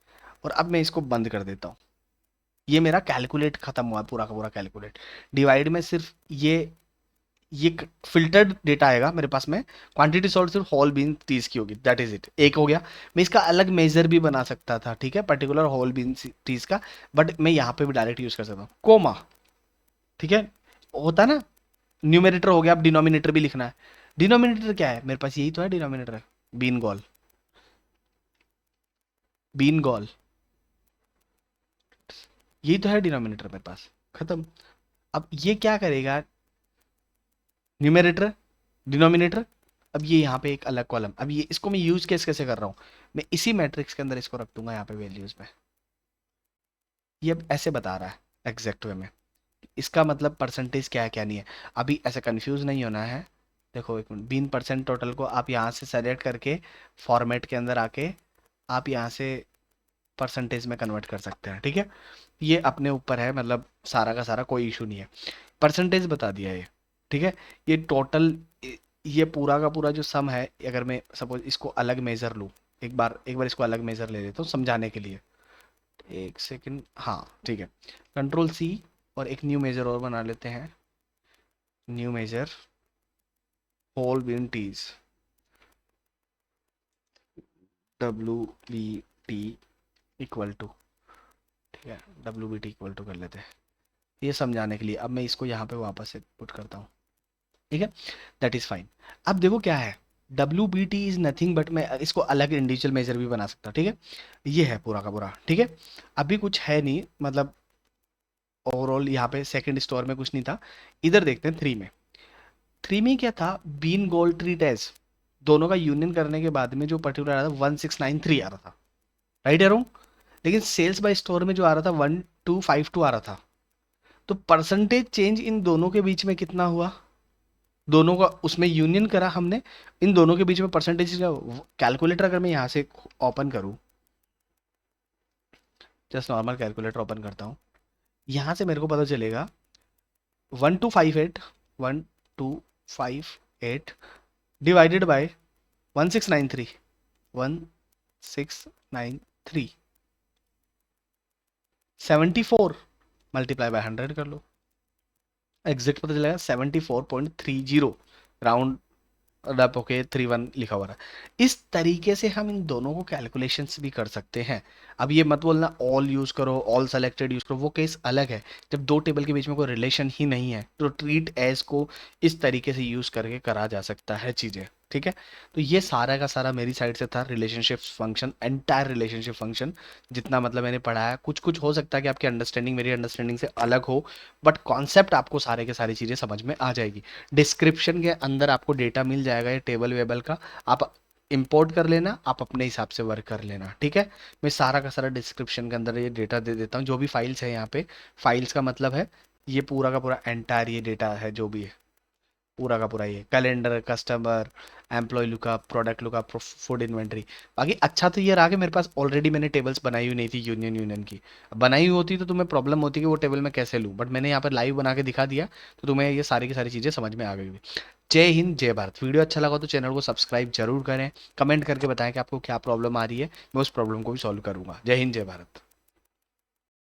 और अब मैं इसको बंद कर देता हूँ, ये मेरा कैलकुलेट खत्म हुआ, पूरा का पूरा कैलकुलेट। डिवाइड में सिर्फ ये ये फिल्टर्ड डेटा आएगा मेरे पास में, क्वांटिटी सोल्ड सिर्फ होल बीन 30 की होगी, दैट इज इट। एक हो गया। मैं इसका अलग मेजर भी बना सकता था, ठीक है, पर्टिकुलर होल बीन 30 का, बट मैं यहाँ पे भी डायरेक्ट यूज कर सकता हूँ कोमा, ठीक है। होता ना, न्यूमरेटर हो गया, अब डिनोमिनेटर भी लिखना है। डिनोमिनेटर क्या है मेरे पास, यही तो है denominator, bean goal, bean goal, यही तो है डिनोमिनेटर मेरे पास, खत्म। अब ये क्या करेगा, न्यूमरेटर, डिनोमिनेटर, अब ये यहाँ पे एक अलग कॉलम, अब ये इसको मैं यूज केस कैसे कर रहा हूँ, मैं इसी मैट्रिक्स के अंदर इसको रख दूंगा यहाँ पे वैल्यूज में। ये अब ऐसे बता रहा है एग्जैक्ट वे में, इसका मतलब परसेंटेज क्या है क्या नहीं है। अभी ऐसे कंफ्यूज नहीं होना है। देखो एक मिनट, बीन परसेंट टोटल को आप यहाँ से सेलेक्ट करके फॉर्मेट के अंदर आके आप यहाँ से परसेंटेज में कन्वर्ट कर सकते हैं, ठीक है। ये अपने ऊपर है, मतलब सारा का सारा कोई इशू नहीं है। परसेंटेज बता दिया ये, ठीक है। ये टोटल, ये पूरा का पूरा जो सम है, अगर मैं सपोज इसको अलग मेजर लूँ, एक बार इसको अलग मेजर ले लेता हूँ समझाने के लिए, एक सेकंड, हाँ ठीक है। कंट्रोल सी, और एक न्यू मेजर और बना लेते हैं, new measure whole bean teas, W B T equal to, ठीक है, W B T equal to कर लेते हैं ये समझाने के लिए। अब मैं इसको यहाँ पे वापस से पुट करता हूँ, ठीक है, दैट इज फाइन। अब देखो क्या है, W B T is nothing but, मैं इसको अलग इंडिविजुअल मेजर भी बना सकता, ठीक है। ये है पूरा का पूरा, ठीक है। अभी कुछ है नहीं, मतलब ओवरऑल यहाँ पे सेकंड स्टोर में कुछ नहीं था। इधर देखते हैं थ्री में, थ्री में क्या था, बीन गोल्ड ट्री टेस्ट, दोनों का यूनियन करने के बाद में जो पर्टिकुलर आ रहा था 1693 आ रहा था, राइट है, लेकिन सेल्स बाय स्टोर में जो आ रहा था 1252 आ रहा था। तो परसेंटेज चेंज इन दोनों के बीच में कितना हुआ, दोनों का उसमें यूनियन करा हमने, इन दोनों के बीच में परसेंटेज का कैलकुलेटर अगर मैं यहाँ से ओपन करूँ, जस्ट नॉर्मल कैलकुलेटर ओपन करता हूँ, यहाँ से मेरे को पता चलेगा 1258, 1258 डिवाइडेड बाय 1693, 1693, 74 मल्टीप्लाई बाय 100 कर लो, एग्जैक्ट पता चलेगा 74.30, राउंड अप होके 31 लिखा हुआ रहा। इस तरीके से हम इन दोनों को कैलकुलेशंस भी कर सकते हैं। अब ये मत बोलना ऑल यूज करो, ऑल सेलेक्टेड यूज करो, वो केस अलग है। जब दो टेबल के बीच में कोई रिलेशन ही नहीं है तो ट्रीट एज को इस तरीके से यूज करके करा जा सकता है चीजें, ठीक है। तो ये सारा का सारा मेरी साइड से था relationship function, entire relationship function, जितना मतलब मैंने पढ़ाया। कुछ कुछ हो सकता है कि आपकी अंडरस्टैंडिंग मेरी अंडरस्टैंडिंग से अलग हो, बट कॉन्सेप्ट आपको सारे के सारी चीजें समझ में आ जाएगी। डिस्क्रिप्शन के अंदर आपको डेटा मिल जाएगा ये टेबल वेबल का, आप इंपोर्ट कर लेना, आप अपने हिसाब से वर्क कर लेना, ठीक है। मैं सारा का सारा डिस्क्रिप्शन के अंदर ये डेटा दे देता हूँ, जो भी फाइल्स है यहाँ पे, फाइल्स का मतलब है ये पूरा का पूरा एंटायर ये डेटा है, जो भी है पूरा का पूरा, ये calendar, customer, employee lookup, product lookup, food inventory. बाकी अच्छा तो ये रहा कि मेरे पास ऑलरेडी मैंने टेबल्स बनाई हुई नहीं थी यूनियन यूनियन की, बनाई हुई होती तो तुम्हें प्रॉब्लम होती कि वो टेबल मैं कैसे लूँ, बट मैंने यहाँ पर लाइव बना के दिखा दिया, तो तुम्हें ये सारी की सारी चीज़ें समझ में आ गई। जय हिंद जय भारत। वीडियो अच्छा लगा तो चैनल को सब्सक्राइब जरूर करें, कमेंट करके बताएं कि आपको क्या प्रॉब्लम आ रही है, मैं उस प्रॉब्लम को भी सॉल्व करूंगा। जय हिंद जय भारत।